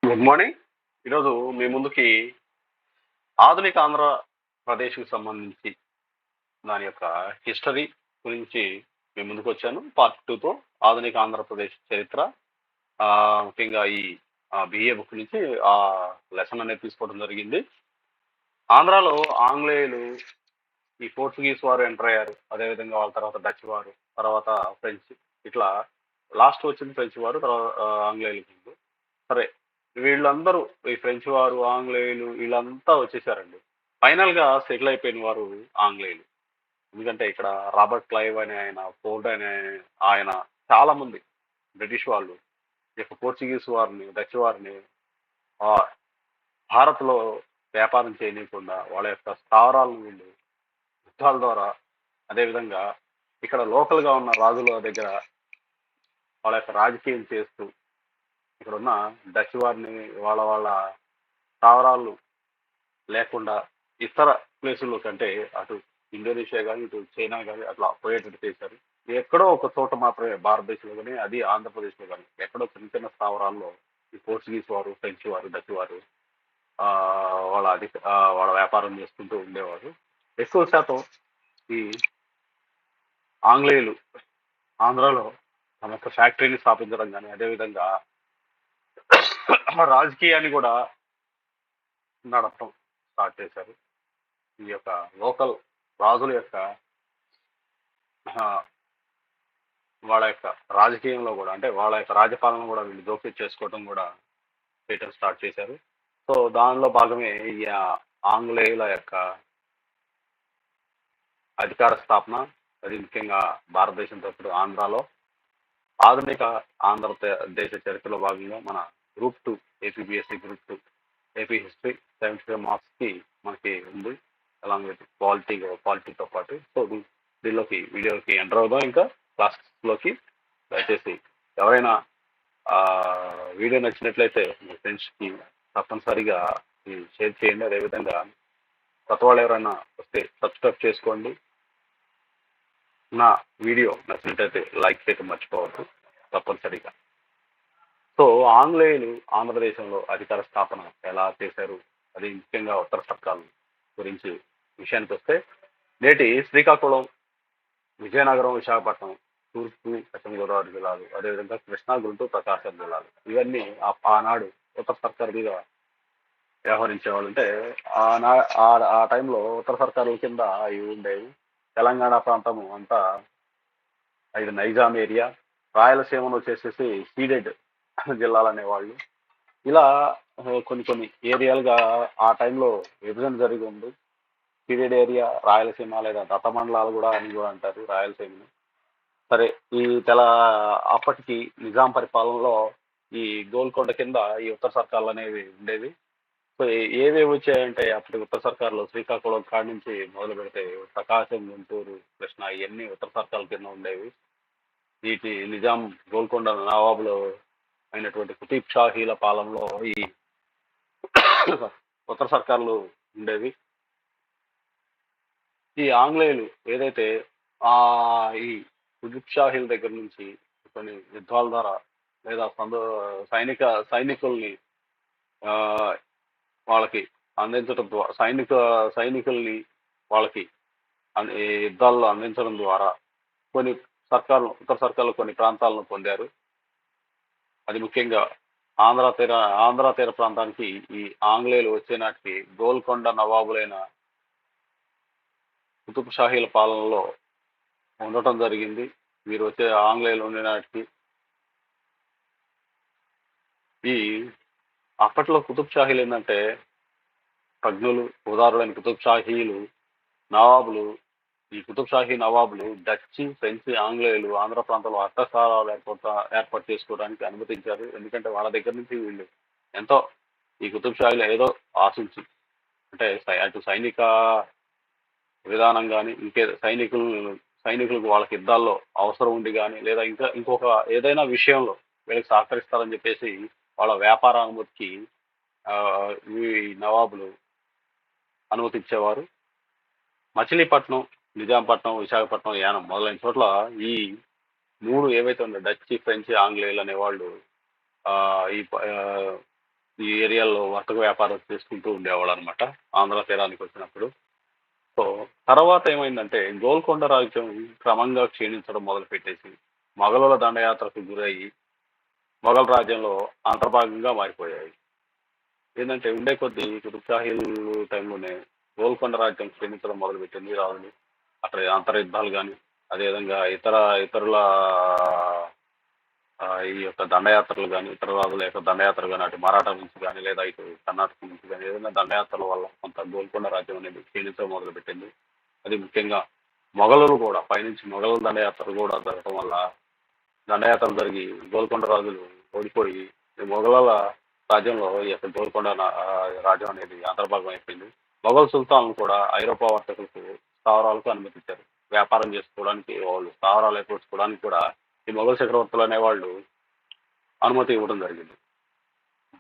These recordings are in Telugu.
Good morning. ఈరోజు మీ ముందుకి ఆధునిక ఆంధ్రప్రదేశ్‌కి సంబంధించి దాని యొక్క హిస్టరీ గురించి మీ ముందుకొచ్చాను. పార్ట్ 2తో ఆధునిక ఆంధ్రప్రదేశ్ చరిత్ర. ముఖ్యంగా ఈ బీఏ బుక్ నుంచి లెసన్ అనేది తీసుకోవడం జరిగింది. ఆంధ్రాలో ఆంగ్లేయులు, ఈ పోర్చుగీస్ వారు ఎంటర్ అయ్యారు. అదేవిధంగా వాళ్ళ తర్వాత డచ్ వారు, తర్వాత ఫ్రెంచ్, ఇట్లా లాస్ట్ వచ్చింది ఫ్రెంచ్ వారు, తర్వాత ఆంగ్లేయుల ముందు. సరే, వీళ్ళందరూ ఈ ఫ్రెంచ్ వారు, ఆంగ్లేయులు వీళ్ళంతా వచ్చేసారండి. ఫైనల్ గా సెటిల్ అయిపోయిన వారు ఆంగ్లేయులు. ఎందుకంటే ఇక్కడ రాబర్ట్ క్లైవ్ అనే ఆయన, ఫోర్డ్ అనే ఆయన, చాలా మంది బ్రిటిష్ వాళ్ళు ఈ యొక్క పోర్చుగీస్ వారిని, డచ్ వారిని ఆ భారత్ లో వ్యాపారం చేయనీయకుండా వాళ్ళ యొక్క స్థావరాలను వీళ్ళు యుద్ధాల ద్వారా, అదేవిధంగా ఇక్కడ లోకల్ గా ఉన్న రాజుల దగ్గర వాళ్ళ యొక్క రాజకీయం చేస్తూ ఇక్కడున్న డచ్ వారిని వాళ్ళ స్థావరాలు లేకుండా ఇతర ప్లేసుల్లో కంటే అటు ఇండోనేషియా కానీ, ఇటు చైనా కానీ అట్లా పోయేటట్టు చేశారు. ఎక్కడో ఒక చోట మాత్రమే భారతదేశంలో కానీ, అది ఆంధ్రప్రదేశ్లో కానీ ఎక్కడో చిన్న చిన్న స్థావరాల్లో ఈ పోర్చుగీస్ వారు, ఫ్రెంచ్ వారు, డచ్ వారు ఆ, వాళ్ళ వ్యాపారం చేసుకుంటూ ఉండేవారు. ఎక్కువ శాతం ఈ ఆంగ్లేయులు ఆంధ్రాలో తమ యొక్క ఫ్యాక్టరీని స్థాపించడం కానీ, అదేవిధంగా రాజకీయాన్ని కూడా నడపడం స్టార్ట్ చేశారు. ఈ యొక్క లోకల్ రాజుల యొక్క ఆ, వాళ్ళ యొక్క రాజకీయంలో కూడా, అంటే వాళ్ళ యొక్క రాజపాలన కూడా వీళ్ళు జోక్యం చేసుకోవడం కూడా చేయటం స్టార్ట్ చేశారు. సో దానిలో భాగమే ఈ ఆంగ్లేయుల యొక్క అధికార స్థాపన. అది ముఖ్యంగా భారతదేశంతో పాటు ఆంధ్రాలో ఆధునిక ఆంధ్రదేశ చరిత్రలో భాగంగా మన group 2 APBSC group 2 AP history 75 marks కి మనకి ఉంది, అలాంగ్ విత్ పాలిటీతో పాటు. సో దీనిలోకి వీడియోకి ఎంటర్ అవుదాం. ఇంకా క్లాసెస్లోకి దయచేసి ఎవరైనా వీడియో నచ్చినట్లయితే మీ ఫ్రెండ్స్కి తప్పనిసరిగా షేర్ చేయండి. అదేవిధంగా కొత్త వాళ్ళు ఎవరైనా వస్తే సబ్స్క్రైబ్ చేసుకోండి. నా వీడియో నచ్చినట్లయితే లైక్ చేయడం మర్చిపోవద్దు తప్పనిసరిగా. సో ఆంగ్లేయులు ఆంధ్రదేశంలో అధికార స్థాపన ఎలా చేశారు, అది ముఖ్యంగా ఉత్తర సర్కార్ గురించి విషయానికి వస్తే, నేటి శ్రీకాకుళం, విజయనగరం, విశాఖపట్నం, తూర్పు పశ్చిమ గోదావరి జిల్లాలు, అదేవిధంగా కృష్ణా, గుంటూరు, ప్రకాశం జిల్లాలు, ఇవన్నీ ఆనాడు ఉత్తర సర్కార్ మీద వ్యవహరించేవాళ్ళు. అంటే ఆ టైంలో ఉత్తర సర్కారుల కింద ఇవి ఉండేవి. తెలంగాణ ప్రాంతము అంతా ఇది నైజాం ఏరియా, రాయలసీమను వచ్చేసేసి సీడెడ్ జిల్లాలు అనేవాళ్ళు. ఇలా కొన్ని ఏరియాలుగా ఆ టైంలో విభజన జరిగి ఉంది. సీడెడ్ ఏరియా, రాయలసీమ లేదా దత్తమండలాలు కూడా అని కూడా అంటారు రాయలసీమని. సరే, అప్పటికి నిజాం పరిపాలనలో ఈ గోల్కొండ కింద ఈ ఉత్తర సర్కార్లు అనేవి ఉండేవి. సో ఏవేవి వచ్చాయంటే అప్పటి ఉత్తర సర్కార్లు శ్రీకాకుళం కాడి నుంచి మొదలు పెడితే ప్రకాశం, గుంటూరు, కృష్ణ ఇవన్నీ ఉత్తర సర్కార్ల కింద ఉండేవి. వీటి నిజాం గోల్కొండ నవాబులు అయినటువంటి కుతుబ్ షాహీల పాలనలో ఈ ఉత్తర సర్కార్లు ఉండేవి. ఈ ఆంగ్లేయులు ఏదైతే ఆ ఈ కుతుబ్ షాహీల దగ్గర నుంచి కొన్ని యుద్ధాల ద్వారా లేదా సైనికుల్ని ఆ, వాళ్ళకి అందించడం ద్వారా, సైనికుల్ని వాళ్ళకి ఈ యుద్ధాల్లో అందించడం ద్వారా కొన్ని ఉత్తర సర్కార్లు కొన్ని ప్రాంతాలను పొందారు. అది ముఖ్యంగా ఆంధ్ర తీర ప్రాంతానికి ఈ ఆంగ్లేయులు వచ్చే నాటికి గోల్కొండ నవాబులైన కుతుబ్ షాహీల పాలనలో ఉండటం జరిగింది. వీరు వచ్చే ఆంగ్లేయులు ఉండే నాటికి ఈ అప్పట్లో కుతుబ్ షాహీలు ఏంటంటే ప్రజ్ఞులు, ఉదారులైన కుతుబ్ షాహీలు నవాబులు. ఈ కుతుబ్ షాహీ నవాబులు డచ్, ఫ్రెంచ్, ఆంగ్లేయులు ఆంధ్ర ప్రాంతంలో అర్థశాలలు ఏర్పాటు చేసుకోవడానికి అనుమతించారు. ఎందుకంటే వాళ్ళ దగ్గర నుంచి వీళ్ళు ఎంతో ఈ కుతుబ్ షాహీలు ఏదో ఆశించి, అంటే అటు సైనిక విధానం కానీ, సైనికులకు వాళ్ళకి యుద్ధాల్లో అవసరం ఉండి కానీ, లేదా ఇంకొక ఏదైనా విషయంలో వీళ్ళకి సహకరిస్తారని చెప్పేసి వాళ్ళ వ్యాపార అనుమతికి ఈ నవాబులు అనుమతించేవారు. మచిలీపట్నం, నిజాంపట్నం, విశాఖపట్నం, యానం మొదలైన చోట్ల ఈ 3 ఏవైతే ఉన్నాయో డచ్, ఫ్రెంచ్, ఆంగ్లేయులు అనేవాళ్ళు ఈ ఈ ఏరియాలో వర్తక వ్యాపారం చేసుకుంటూ ఉండేవాళ్ళు అనమాట ఆంధ్ర తీరానికి వచ్చినప్పుడు. సో తర్వాత ఏమైందంటే గోల్కొండ రాజ్యం క్రమంగా క్షీణించడం మొదలుపెట్టేసి మొఘలుల దండయాత్రకు గురయ్యి మొఘల్ రాజ్యంలో అంతర్భాగంగా మారిపోయాయి. ఏంటంటే ఉండే కొద్దీ కుతుబ్‌షాహీల టైంలోనే గోల్కొండ రాజ్యం క్షీణించడం మొదలుపెట్టింది. రాజులు అక్కడ అంతర్యుద్ధాలు గాని, అదేవిధంగా ఇతరుల ఈ యొక్క దండయాత్రలు గాని, ఇతర రాజుల యొక్క దండయాత్రలు గాని, అటు మరాఠా నుంచి గాని, లేదా ఇటు కర్ణాటక నుంచి గాని, ఏదైనా దండయాత్రల వల్ల కొంత గోల్కొండ రాజ్యం అనేది క్షీణించడం మొదలుపెట్టింది. అది ముఖ్యంగా మొఘలులు కూడా పైనుంచి మొఘలుల దండయాత్రలు కూడా జరగడం వల్ల దండయాత్రలు జరిగి గోల్కొండ రాజులు ఓడిపోయి ఈ మొఘలుల రాజ్యంలో ఈ యొక్క గోల్కొండ రాజ్యం అనేది అంతర్భాగం అయిపోయింది. మొఘల్ సుల్తాన్లు కూడా ఐరోపా వర్తకులకు స్థావరాలకు అనుమతించారు. వ్యాపారం చేసుకోవడానికి వాళ్ళు స్థావరాలు ఏర్పరచుకోవడానికి కూడా ఈ మొఘల్ చక్రవర్తులు అనేవాళ్ళు అనుమతి ఇవ్వడం జరిగింది.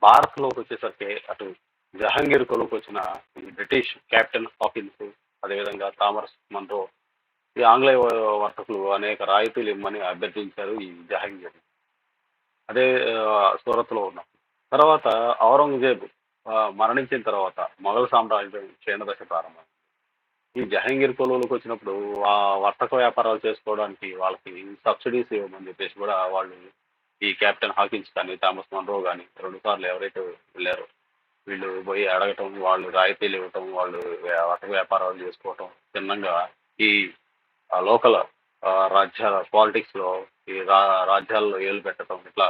భారత్లోకి వచ్చేసరికి అటు జహాంగీర్ కొలువుకు వచ్చిన ఈ బ్రిటిష్ కెప్టెన్ హాకిన్స్, అదేవిధంగా థామస్ మన్రో ఈ ఆంగ్లేయ వర్తకులు అనేక రాయితీలు ఇమ్మని అభ్యర్థించారు ఈ జహాంగీర్. అదే సూరత్లో ఉన్నాం. తర్వాత ఔరంగజేబ్ మరణించిన తర్వాత మొఘల్ సామ్రాజ్యం క్షీణదశ ప్రారంభం. ఈ జహాంగీర్ కొలువులకు వచ్చినప్పుడు వర్తక వ్యాపారాలు చేసుకోవడానికి వాళ్ళకి సబ్సిడీస్ ఇవ్వమని చెప్పేసి కూడా వాళ్ళు ఈ కెప్టెన్ హాకిన్స్ కానీ థామస్ మన్రో కానీ 2 సార్లు ఎవరైతే వెళ్ళారో వీళ్ళు పోయి అడగటం, వాళ్ళు రాయితీలు ఇవ్వటం, వాళ్ళు వర్తక వ్యాపారాలు చేసుకోవటం, చిన్నంగా ఈ లోకల్ రాజ్యాల పాలిటిక్స్ లో ఈ రాజ్యాల్లో ఏలు పెట్టడం ఇట్లా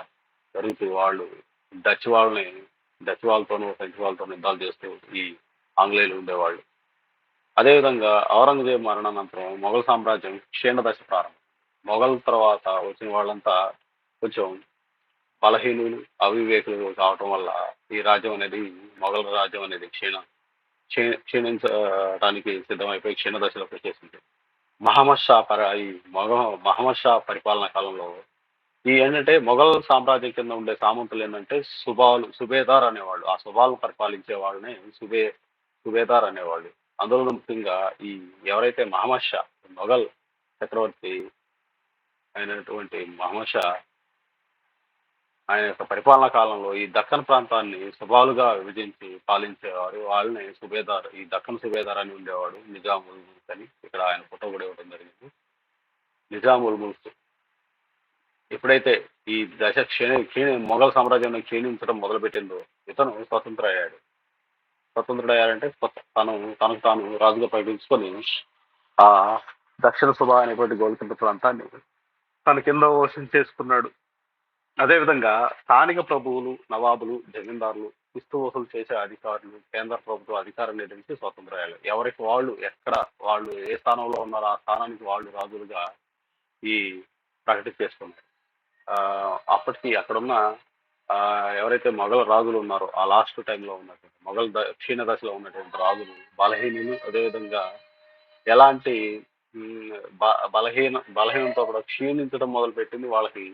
జరుగుతూ వాళ్ళు డచ్ వాళ్ళని డచ్ వాళ్ళతోనూ ఫ్రెంచ్ వాళ్ళతో యుద్ధాలు చేస్తూ ఈ ఆంగ్లేయులు ఉండేవాళ్ళు. అదేవిధంగా ఔరంగజేబు మరణానంతరం మొఘల్ సామ్రాజ్యం క్షీణదశ ప్రారంభం. మొఘల్ తర్వాత వచ్చిన వాళ్ళంతా కొంచెం బలహీనులు, అవివేకులు కావటం వల్ల ఈ రాజ్యం అనేది మొఘల్ రాజ్యం అనేది క్షీణించడానికి సిద్ధమైపోయి క్షీణదశలోకి వచ్చేసింది. మహమ్మద్ షా ఈ మహమ్మద్ షా పరిపాలనా కాలంలో ఈ ఏంటంటే మొఘల్ సామ్రాజ్యం కింద ఉండే సామంతులు ఏంటంటే సుబేదార్ అనేవాళ్ళు. ఆ సుబాలు పరిపాలించే వాళ్ళని సుబేదార్ అనేవాళ్ళు. అందులో ముఖ్యంగా ఈ ఎవరైతే మహమ్మద్ షా మొఘల్ చక్రవర్తి అయినటువంటి మహమ్మద్ షా ఆయన యొక్క పరిపాలనా కాలంలో ఈ దక్కన్ ప్రాంతాన్ని సుబాలుగా విభజించి పాలించేవారు. వాళ్ళని సుబేదార్, ఈ దక్కన్ సుబేదార్ అని ఉండేవాడు. నిజాముల్ ముల్క్ అని ఇక్కడ ఆయన ఫోటో కూడా ఇవ్వడం జరిగింది. నిజాముల్ ముల్క్ ఎప్పుడైతే ఈ దశ మొఘల్ సామ్రాజ్యాన్ని క్షీణించడం మొదలుపెట్టిందో ఇతను స్వతంత్రుడయ్యారంటే తనకు తాను రాజుగా ప్రకటించుకొని ఆ దక్షిణ సుబా అనేటువంటి గోల్కొండ ప్రాంతాన్ని తన కింద వశం చేసుకున్నాడు. అదేవిధంగా స్థానిక ప్రభువులు, నవాబులు, జమీందారులు, ఇస్తు వసూలు చేసే అధికారులు కేంద్ర ప్రభుత్వ అధికారం నుంచి స్వతంత్రయ్యారు. ఎవరికి వాళ్ళు వాళ్ళు ఏ స్థానంలో ఉన్నారో ఆ స్థానానికి వాళ్ళు రాజులుగా ఈ ప్రకటించేసుకున్నారు. అప్పటికి అక్కడున్న ఎవరైతే మొఘల్ రాజులు ఉన్నారో ఆ లాస్ట్ టైంలో ఉన్నటువంటి మొఘల్ క్షీణ దశలో ఉన్నటువంటి రాజులు బలహీనులు, అదేవిధంగా ఎలాంటి బలహీనంతో కూడా క్షీణించడం మొదలుపెట్టింది. వాళ్ళకి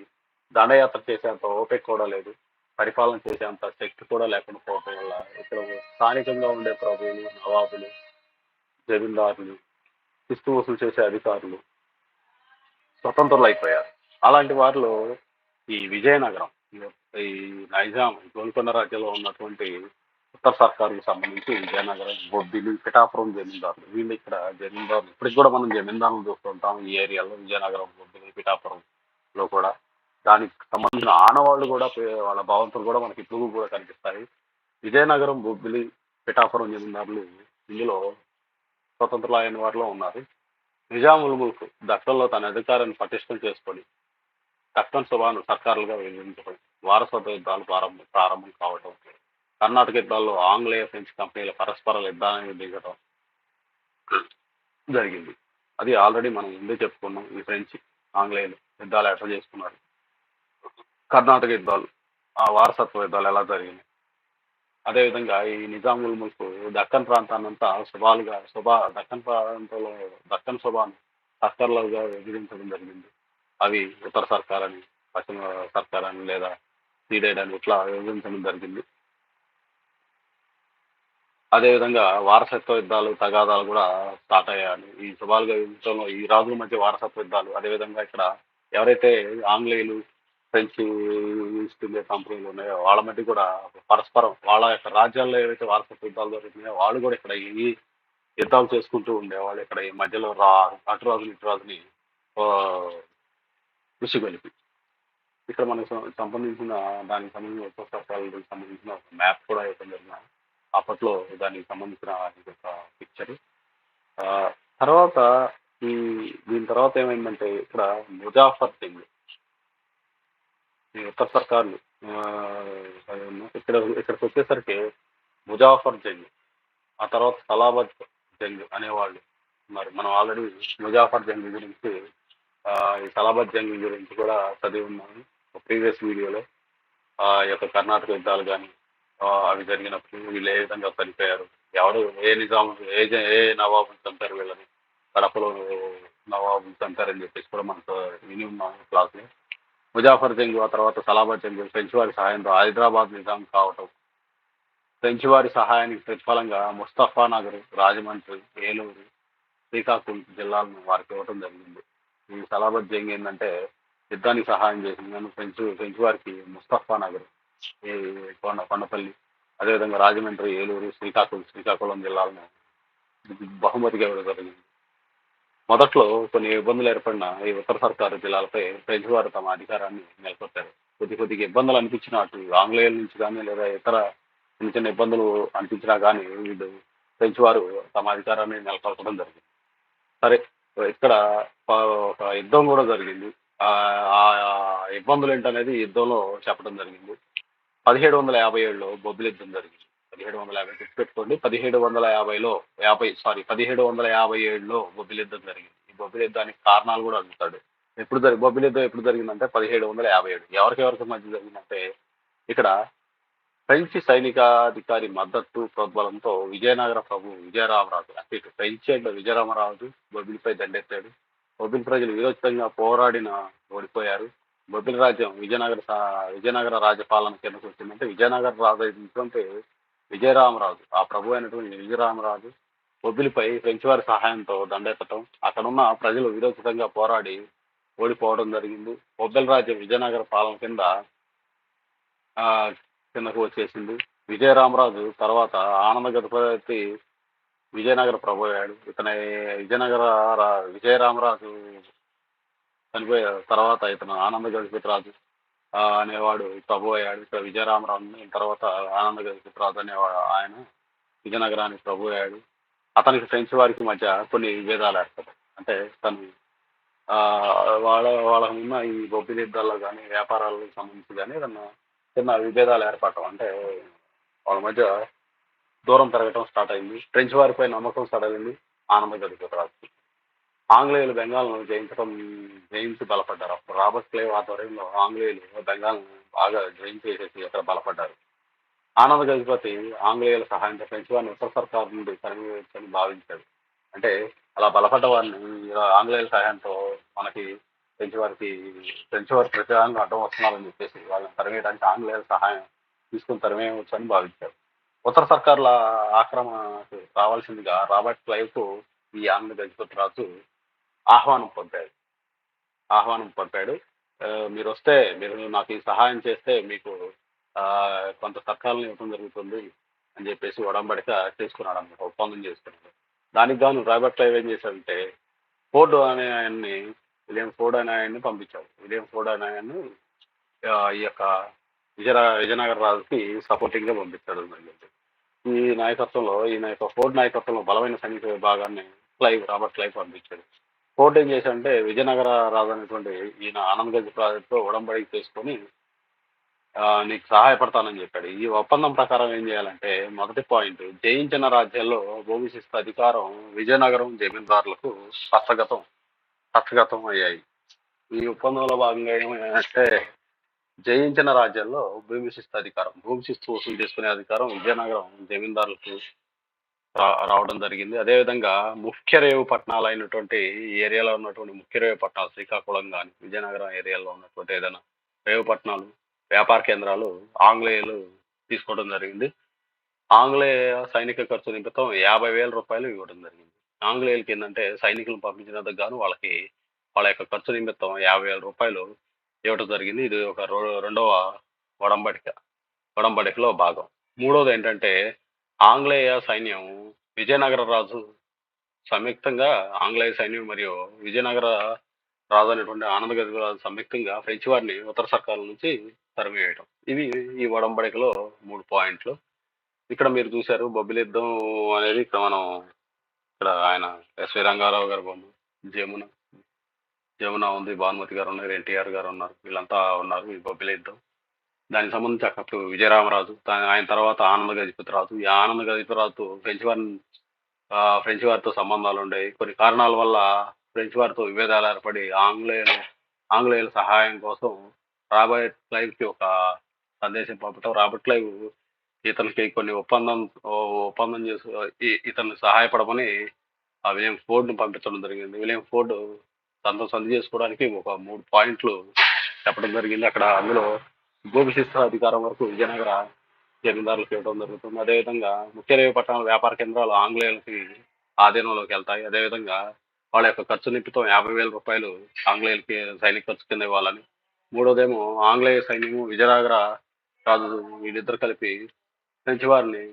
దండయాత్ర చేసేంత ఓపిక కూడా లేదు, పరిపాలన చేసేంత శక్తి కూడా లేకుండా పోవటం వల్ల ఇక్కడ స్థానికంగా ఉండే ప్రభువులు, నవాబులు, జమీందారులు, ఇస్తు వసూలు చేసే అధికారులు స్వతంత్రులు అయిపోయారు. అలాంటి వారిలో ఈ విజయనగరం, ఈ నైజాం గోల్కొండ రాజ్యంలో ఉన్నటువంటి ఉత్తర సర్కారుకు సంబంధించి విజయనగరం, బొబ్బిలి, పిఠాపురం జమీందారులు వీళ్ళు ఇక్కడ జమీందారులు ఇప్పటికి కూడా మనం జమీందారులు చూస్తుంటాం ఈ ఏరియాలో. విజయనగరం, బొబ్బిలి, పిఠాపురంలో కూడా దానికి సంబంధించిన ఆనవాళ్ళు కూడా వాళ్ళ భవంతులు కూడా మనకి ఇప్పుడు కూడా కనిపిస్తాయి. విజయనగరం, బొబ్బిలి, పిఠాపురం జమీందారులు ఇందులో స్వతంత్రులైన వారిలో ఉన్నారు. నిజాముల్ ముల్క్ దక్కన్లో తన అధికారాన్ని పటిష్టం చేసుకొని దక్కన్ సుబాను సర్కారులుగా విభజించడం, వారసత్వ యుద్ధాలు ప్రారంభం కావటం, కర్ణాటక యుద్ధాల్లో ఆంగ్లేయ ఫ్రెంచ్ కంపెనీల పరస్పర యుద్ధానికి దిగటం జరిగింది. అది ఆల్రెడీ మనం ముందే చెప్పుకున్నాం. ఈ ఫ్రెంచ్ ఆంగ్లేయులు యుద్ధాలు ఎట్లా చేసుకున్నారు, కర్ణాటక యుద్ధాలు, ఆ వారసత్వ యుద్ధాలు ఎలా జరిగినాయి. అదేవిధంగా ఈ నిజాముల్ ముల్క్ దక్కన్ ప్రాంతాన్నంతా దక్కన్ ప్రాంతంలో దక్కన్ సుబాను సర్కార్లుగా విభజించడం జరిగింది. అవి ఉత్తర సర్కార్ అని, పశ్చిమ సర్కార్ అని, లేదా సీడెడ్ అని ఇట్లా విభజించడం జరిగింది. అదేవిధంగా వారసత్వ యుద్ధాలు, తగాదాలు కూడా స్టార్ట్ అయ్యాయి. ఈ సుబాలుగా విభజించడంలో ఈ రాజుల మధ్య వారసత్వ యుద్ధాలు, అదేవిధంగా ఇక్కడ ఎవరైతే ఆంగ్లేయులు ఫ్రెంచ్ ఈస్ట్ ఇండియా కంపెనీలు ఉన్నాయో వాళ్ళ మధ్య కూడా పరస్పరం వాళ్ళ యొక్క రాజ్యాల్లో ఏవైతే వారసత్వ యుద్ధాలు జరుగుతున్నాయో వాళ్ళు కూడా ఇక్కడ ఈ యుద్ధాలు చేసుకుంటూ ఉండేవాళ్ళు. ఇక్కడ ఈ మధ్యలో అటు రాజుని ఇటు రాజుని ఆ, ఉసిగొలిపి ఇక్కడ మనకు సంబంధించిన దానికి సంబంధించిన ఉత్తర సర్కాలకు సంబంధించిన ఒక మ్యాప్ కూడా ఇవ్వడం జరిగిన అప్పట్లో దానికి సంబంధించిన ఒక పిక్చర్. తర్వాత ఈ దీని తర్వాత ఏమైందంటే ఇక్కడ ముజాఫర్ సింగ్ ఈ ఉత్తర సర్కార్లు ఇక్కడికి వచ్చేసరికి ముజాఫర్ జంగ్, ఆ తర్వాత సలాబత్ జంగ్ అనేవాళ్ళు ఉన్నారు. మనం ఆల్రెడీ ముజాఫర్ జంగ్ గురించి ఈ సలాబత్ జంగ్ గురించి కూడా చదివి ఉన్నాము ప్రీవియస్ వీడియోలో. ఈ యొక్క కర్ణాటక యుద్ధాలు కానీ అవి జరిగినప్పుడు వీళ్ళు ఏ విధంగా చనిపోయారు, ఎవరు ఏ నిజాం ఏ నవాబులు చంపారు వీళ్ళని, కడపలో నవాబులు చంపారని చెప్పేసి కూడా మనకు విని ఉన్నాము క్లాస్లో. ముజాఫర్ జంగ్, ఆ తర్వాత సలాబత్ జంగ్ ఫ్రెంచ్ వారి సహాయంతో హైదరాబాద్ నిజాం కావటం, ఫ్రెంచ్ వారి సహాయానికి ప్రతిఫలంగా ముస్తఫా నగర్, రాజమండ్రి, ఏలూరు, శ్రీకాకుళం జిల్లాలను వారికి ఇవ్వడం జరిగింది. ఈ సలాబత్ జంగ్ ఏంటంటే యుద్ధానికి సహాయం చేసింది కానీ ఫ్రెంచ్ వారికి ముస్తఫా నగర్, ఈ కొండపల్లి, అదేవిధంగా రాజమండ్రి, ఏలూరు, శ్రీకాకుళం జిల్లాలను బహుమతిగా ఇవ్వడం జరిగింది. మొదట్లో కొన్ని ఇబ్బందులు ఏర్పడిన ఈ ఉత్తర సర్కారు జిల్లాలపై ఫ్రెంచ్ వారు తమ అధికారాన్ని నెలకొల్పారు. కొద్దిగా ఇబ్బందులు అనిపించిన అటు ఆంగ్లేయుల నుంచి కానీ లేదా ఇతర చిన్న చిన్న ఇబ్బందులు అనిపించినా కానీ వీళ్ళు ఫ్రెంచ్ వారు తమ అధికారాన్ని నెలకొల్పడం జరిగింది. సరే, ఇక్కడ ఒక యుద్ధం కూడా జరిగింది. ఆ ఇబ్బందులు ఏంటనేది యుద్ధంలో చెప్పడం జరిగింది. 1757లో బొబ్బిలి యుద్ధం జరిగింది. 1750 గుర్తుపెట్టుకోండి. 1757లో బొబ్బిలి యుద్ధం జరిగింది. ఈ బొబ్బిలి యుద్ధానికి కారణాలు కూడా అడుగుతాడు. బొబ్బిలి యుద్ధం ఎప్పుడు జరిగిందంటే 1757. ఎవరికి మధ్య జరిగిందంటే ఇక్కడ ఫ్రెంచ్ సైనికాధికారి మద్దతు ప్రోద్బలంతో విజయనగర ప్రభు విజయరామరాజు, అంటే ఇటు ఫ్రెంచ్ అండ్ విజయరామరాజు బొబ్బిలిపై దండెత్తాడు. బొబ్బిలి ప్రజలు విరోచితంగా పోరాడిన ఓడిపోయారు. బొబ్బిలి రాజ్యం విజయనగర రాజపాలన కిందకు వచ్చిందంటే విజయనగర రాజు అయినటువంటి విజయరామరాజు, ఆ ప్రభు అయినటువంటి విజయరామరాజు బొబ్బిలిపై ఫ్రెంచ్ వారి సహాయంతో దండెత్తటం, అక్కడున్న ప్రజలు విరోచితంగా పోరాడి ఓడిపోవడం జరిగింది. బొబ్బిలి రాజ్యం విజయనగర పాలన కిందకు వచ్చేసింది. విజయరామరాజు తర్వాత ఆనంద గజపతి విజయనగర ప్రభు అయ్యాడు. ఇతని విజయరామరాజు చనిపోయే తర్వాత ఇతను ఆనంద గజపతి రాజు అనేవాడు ప్రభు అయ్యాడు. ఇక్కడ విజయరామరాజు తర్వాత ఆనంద గజపతి రాజు అనేవాడు ఆయన విజయనగరానికి ప్రభు అయ్యాడు. అతనికి ఫ్రెంచ్ వారికి మధ్య కొన్ని విభేదాలు ఏర్పడ్డాయి. అంటే తను వాళ్ళకు ఉన్న ఈ బొబ్బిలి యుద్ధాల్లో కానీ వ్యాపారాలకు సంబంధించి కానీ ఏదన్నా చిన్న విభేదాలు ఏర్పడటం, అంటే వాళ్ళ మధ్య దూరం పెరగటం స్టార్ట్ అయింది. ఫ్రెంచ్ వారిపై నమ్మకం సడలింది ఆనంద గజపతి రాజుకి. ఆంగ్లేయులు బెంగాల్ను జయించి బలపడ్డారు. అప్పుడు రాబర్ట్ క్లైవ్ ఆధ్వర్యంలో ఆంగ్లేయులు బెంగాల్ను బాగా జయించేసేసి అక్కడ బలపడ్డారు. ఆనంద గజపతి ఆంగ్లేయుల సహాయంతో ఫ్రెంచ్ వారిని ఉత్తర సర్కారు నుండి తరిమివేయచ్చని భావించాడు. అంటే అలా బలపడ్డ వారిని ఆంగ్లేయుల సహాయంతో మనకి ఫ్రెంచ్ వారి ప్రచారాన్ని అడ్డం వస్తున్నారని చెప్పేసి వాళ్ళని తరిమేయడానికి ఆంగ్లేయుల సహాయం తీసుకుని తరిమేయవచ్చు అని భావించారు. ఉత్తర సర్కారుల ఆక్రమణకు రావాల్సిందిగా రాబర్ట్ క్లైవ్కు ఈ ఆనంద గజపతి రాజు ఆహ్వానం పంపాడు. మీరు నాకు ఈ సహాయం చేస్తే మీకు కొంత సర్కారులను ఇవ్వడం జరుగుతుంది అని చెప్పేసి ఒడంబడిక చేసుకున్నాడు అన్నమాట, ఒప్పందం చేసుకున్నాడు. దానికి గాను రాబర్ట్ క్లైవ్ ఏం చేశాడంటే విలియం ఫోర్డ్ అనే ఆయన్ని పంపించాడు. విలియం ఫోర్డ్ అనే ఆయన్ని ఈ యొక్క విజయనగర రాజుకి సపోర్టింగ్ గా పంపించాడు. ఈయన యొక్క ఫోర్డ్ నాయకత్వంలో బలమైన సైనిక విభాగాన్ని రాబర్ట్ క్లైవ్ పంపించాడు. ఫోర్డ్ ఏం చేశాడంటే విజయనగర రాజు అనేటువంటి ఈయన ఆనంద్ గజపతితో ఉడంబడిక చేసుకొని నీకు సహాయపడతానని చెప్పాడు. ఈ ఒప్పందం ప్రకారం ఏం చేయాలంటే మొదటి పాయింట్, జయించిన రాజ్యాల్లో భూమిశిస్తు అధికారం విజయనగరం జమీందారులకు హస్తగతం అయ్యాయి. ఈ ఒప్పందంలో భాగంగా ఏమంటే జయించిన రాజ్యాల్లో భూమిశిస్తు వసూలు చేసుకునే అధికారం విజయనగరం జమీందారులకు రావడం జరిగింది. అదేవిధంగా ముఖ్య రేవు పట్టణాలు అయినటువంటి ఈ ఏరియాలో ఉన్నటువంటి ముఖ్య రేవు పట్టణాలు శ్రీకాకుళం కానీ విజయనగరం ఏరియాలో ఉన్నటువంటి ఏదైనా రేవు పట్టణాలు వ్యాపార కేంద్రాలు ఆంగ్లేయులు తీసుకోవడం జరిగింది. ఆంగ్లేయ సైనిక ఖర్చు నిమిత్తం 50,000 రూపాయలు ఇవ్వడం జరిగింది. ఆంగ్లేయులకి ఏంటంటే సైనికులను పంపించినందుకు గాను వాళ్ళ యొక్క ఖర్చు నిమిత్తం 50,000 రూపాయలు ఇవ్వటం జరిగింది. ఇది ఒక రెండవ ఒడంబడిక ఒడంబడికలో భాగం. మూడోది ఏంటంటే ఆంగ్లేయ సైన్యం విజయనగర రాజు సంయుక్తంగా ఆంగ్లేయ సైన్యం మరియు విజయనగర రాజు అనేటువంటి ఆనందగజ రాజు సంయుక్తంగా ఫ్రెంచ్ వారిని ఉత్తర సర్కారుల నుంచి తరిమివేయటం. ఇవి ఈ ఒడంబడికలో 3 పాయింట్లు. ఇక్కడ మీరు చూశారు బొబ్బిలి యుద్ధం అనేది ఇక్కడ ఆయన ఎస్వి రంగారావు గారు బొమ్మ, జమున జమున ఉంది, భానుమతి గారు ఉన్నారు, ఎన్టీఆర్ గారు ఉన్నారు, వీళ్ళంతా ఉన్నారు ఈ బొబ్బిలి యుద్ధం. దానికి సంబంధించి అప్పుడు విజయరామరాజు, ఆయన తర్వాత ఆనంద గజపతి రాజు. ఈ ఆనంద గజపతి రాజుతో ఫ్రెంచ్ వారితో సంబంధాలు ఉండేవి. కొన్ని కారణాల వల్ల ఫ్రెంచ్ వారితో విభేదాలు ఏర్పడి ఆంగ్లేయుల సహాయం కోసం రాబర్ట్ క్లైవ్ కి ఒక సందేశం పంపటం. రాబర్ట్ క్లైవ్ ఇతనికి కొన్ని ఒప్పందం చేసి ఇతన్ని సహాయపడమని ఆ విలియం ఫోర్డ్ ను పంపించడం జరిగింది. విలియం ఫోర్డ్ తనతో సంధి చేసుకోవడానికి ఒక 3 పాయింట్లు చెప్పడం జరిగింది. అందులో భూమి శిస్తు అధికారం వరకు విజయనగర జమీందారులకు ఇవ్వడం జరుగుతుంది. అదేవిధంగా ముఖ్య రేవు పట్టణాల వ్యాపార కేంద్రాలు ఆంగ్లేయులకి ఆధీనంలోకి వెళ్తాయి. అదేవిధంగా వాళ్ళ యొక్క ఖర్చు నిమిత్తం 50,000 రూపాయలు ఆంగ్లేయులకి సైనిక ఖర్చు కింద ఇవ్వాలని. మూడోదేమో ఆంగ్లేయ సైన్యము విజయనగర రాజు వీళ్ళిద్దరు కలిపి ఫ్రెంచ్ వారిని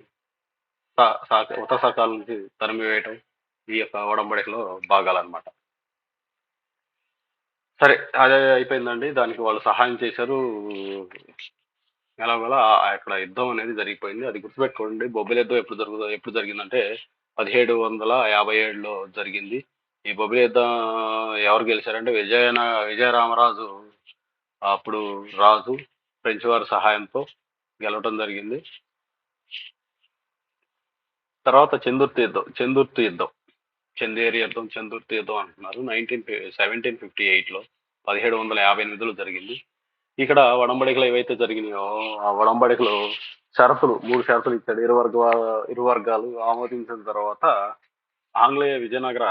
ఉత్తర సర్కాల నుంచి తరిమివేయటం ఈ యొక్క ఒడంబడికలో భాగాలన్నమాట. సరే, అదే అయిపోయిందండి. దానికి వాళ్ళు సహాయం చేశారు. ఎలాగోలా అక్కడ యుద్ధం అనేది జరిగిపోయింది. అది గుర్తుపెట్టుకోండి. బొబ్బిలి యుద్ధం ఎప్పుడు జరిగిందంటే 1757లో జరిగింది. ఈ బొబ్బిలి యుద్ధం ఎవరు గెలిచారంటే విజయరామరాజు అప్పుడు రాజు ఫ్రెంచ్ వారి సహాయంతో గెలవటం జరిగింది. తర్వాత చందుర్తి యుద్ధం, చందేరి యుద్ధం, చందుర్తి యుద్ధం అంటున్నారు. 1758లో 1758లో జరిగింది. ఇక్కడ ఒడంబడికలు ఏవైతే జరిగినాయో ఆ ఒడంబడికలు షరతులు 3 షరతులు ఇచ్చాడు. ఇరు వర్గాలు ఆమోదించిన తర్వాత ఆంగ్లేయ విజయనగర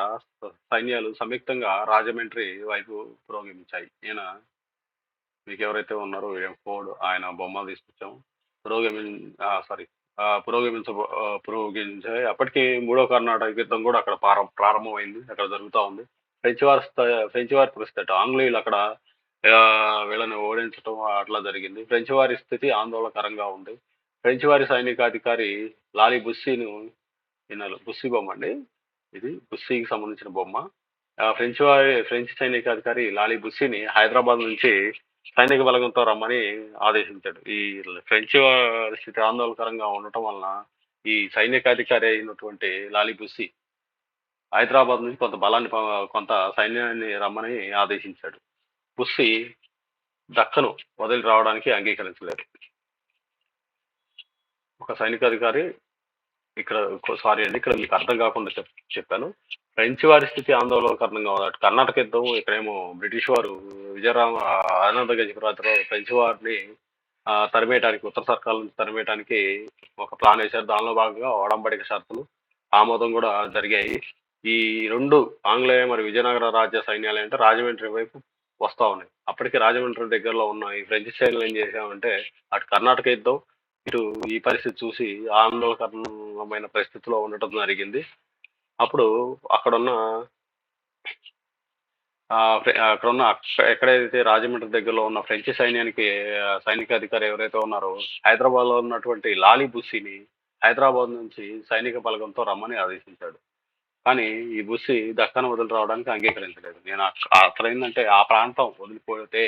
సైన్యాలు సంయుక్తంగా రాజమండ్రి వైపు పురోగమించాయి. మీకు ఎవరైతే ఉన్నారో విలియం ఫోర్డ్, ఆయన బొమ్మలు తీసుకొచ్చాము. పురోగమించాయి. అప్పటికి 3వ కర్ణాటక యుద్ధం కూడా అక్కడ ప్రారంభమైంది. అక్కడ జరుగుతూ ఉంది. ఫ్రెంచ్ వారి పరిస్థితి, ఆంగ్లేయులు అక్కడ వీళ్ళని ఓడించడం అట్లా జరిగింది. ఫ్రెంచ్ వారి స్థితి ఆందోళనకరంగా ఉంది. ఫ్రెంచ్ వారి సైనికాధికారి లాలీ బుస్సీను, బుస్సీ బొమ్మ అండి ఇది, బుస్సీకి సంబంధించిన బొమ్మ. ఫ్రెంచ్ సైనికాధికారి లాలీ బుస్సీని హైదరాబాద్ నుంచి సైనిక బలగంతో రమ్మని ఆదేశించాడు. ఈ ఫ్రెంచ్ వారి స్థితి ఆందోళనకరంగా ఉండటం వలన ఈ సైనికాధికారి అయినటువంటి లాలీ బుస్సీ హైదరాబాద్ నుంచి కొంత సైన్యాన్ని రమ్మని ఆదేశించాడు. బుస్సీ దక్కను వదిలి రావడానికి అంగీకరించలేదు. ఒక సైనికాధికారి ఇక్కడ మీకు అర్థం కాకుండా చెప్పాను. ఫ్రెంచ్ వారి స్థితి ఆందోళనకరంగా ఉన్నట్టు కర్ణాటక యుద్ధం, ఇక్కడేమో బ్రిటిష్ వారు ఆనంద గజపతిరాజుతో ఫ్రెంచ్ వారిని తరిమేయడానికి, ఉత్తర సర్కాల నుంచి తరిమేయడానికి ఒక ప్లాన్ వేశారు. దానిలో భాగంగా ఒడంబడిక షరతులు ఆమోదం కూడా జరిగాయి. ఈ 2 ఆంగ్లేయ మరియు విజయనగర రాజ్య సైన్యాలు అంటే రాజమండ్రి వైపు వస్తా ఉన్నాయి. అప్పటికి రాజమండ్రి దగ్గరలో ఉన్న ఈ ఫ్రెంచ్ సైన్యాలు ఏం చేశామంటే అటు కర్ణాటక యుద్ధం, ఇటు ఈ పరిస్థితి చూసి ఆందోళనకరమైన పరిస్థితిలో ఉండటం జరిగింది. అప్పుడు అక్కడున్న ఎక్కడైతే రాజమండ్రి దగ్గరలో ఉన్న ఫ్రెంచ్ సైనికాధికారి ఎవరైతే ఉన్నారో హైదరాబాద్ లో ఉన్నటువంటి లాలీ బుస్సీని హైదరాబాద్ నుంచి సైనిక బలగంతో రమ్మని ఆదేశించాడు. కానీ ఈ బుస్సీ దక్కను వదిలి రావడానికి అంగీకరించలేదు. అక్కడ ఏంటంటే ఆ ప్రాంతం వదిలిపోతే,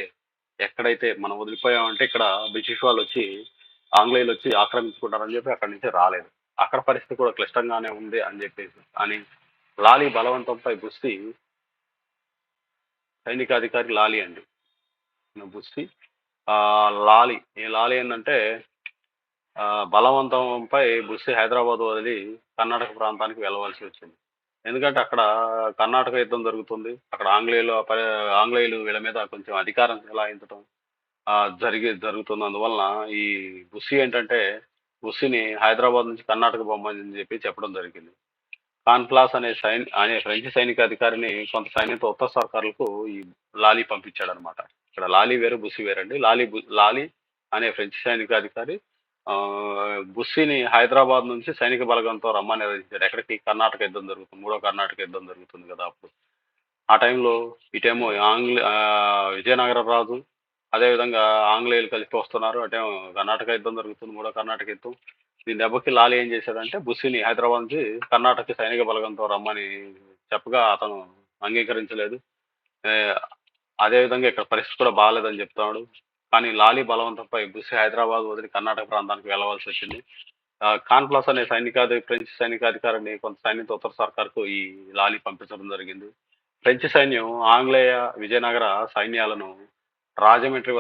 ఎక్కడైతే మనం వదిలిపోయామంటే ఇక్కడ బ్రిటిష్ వాళ్ళు వచ్చి, ఆంగ్లేయులు వచ్చి ఆక్రమించుకుంటారని చెప్పి అక్కడి నుంచి రాలేదు. అక్కడ పరిస్థితి కూడా క్లిష్టంగానే ఉంది అని లాలీ బలవంతంపై బుస్సీ, సైనికాధికారి లాలీ అండి, బుస్సీ లాలీ ఏంటంటే బలవంతంపై బుస్సీ హైదరాబాద్ వదిలి కర్ణాటక ప్రాంతానికి వెళ్ళవలసి వచ్చింది. ఎందుకంటే అక్కడ కర్ణాటక యుద్ధం జరుగుతుంది. అక్కడ ఆంగ్లేయులు వీళ్ళ మీద కొంచెం అధికారం చెలాయించడం జరుగుతుంది. అందువలన ఈ బుస్సీ ఏంటంటే బుస్సీని హైదరాబాద్ నుంచి కర్ణాటక బొమ్మని చెప్పడం జరిగింది. కాన్ఫ్లాస్ అనే ఫ్రెంచ్ సైనికాధికారిని కొంత సైన్యంతో ఉత్తర సర్కారులకు ఈ లాలీ పంపించాడు అనమాట. ఇక్కడ లాలీ వేరు, బుస్సీ వేరండి. లాలీ అనే ఫ్రెంచ్ సైనికాధికారి బుస్సీని హైదరాబాద్ నుంచి సైనిక బలగంతో రమ్మని ఆదేశించాడు. ఎక్కడికి? కర్ణాటక యుద్ధం జరుగుతుంది, 3వ కర్ణాటక యుద్ధం జరుగుతుంది కదా అప్పుడు. ఆ టైంలో ఇటేమో విజయనగర రాజు అదేవిధంగా ఆంగ్లేయులు కలిసి వస్తున్నారు. అటేమో కర్ణాటక యుద్ధం జరుగుతుంది. మూడో కర్ణాటక యుద్ధం. దీని దెబ్బకి లాలి ఏం చేశాడంటే బుస్సిని హైదరాబాద్ నుంచి కర్ణాటకకి సైనిక బలగంతో రమ్మని చెప్పగా అతను అంగీకరించలేదు. ఆహ్, అదేవిధంగా ఇక్కడ పరిస్థితి కూడా బాలేదని చెప్తున్నాడు. కానీ లాలి బలవంతంపై బుస్సి హైదరాబాద్ వదిలి కర్ణాటక ప్రాంతానికి వెళ్ళవలసొచ్చింది. కాన్‌ప్లస్ అనే ఫ్రెంచ్ సైనికాధికారిని కొంత సైన్యంతో ఉత్తర సర్కార్‌కు ఈ లాలి పంపించడం జరిగింది. ఫ్రెంచ్ సైన్యం ఆంగ్లేయ విజయనగర సైన్యాలను రాజమండ్రి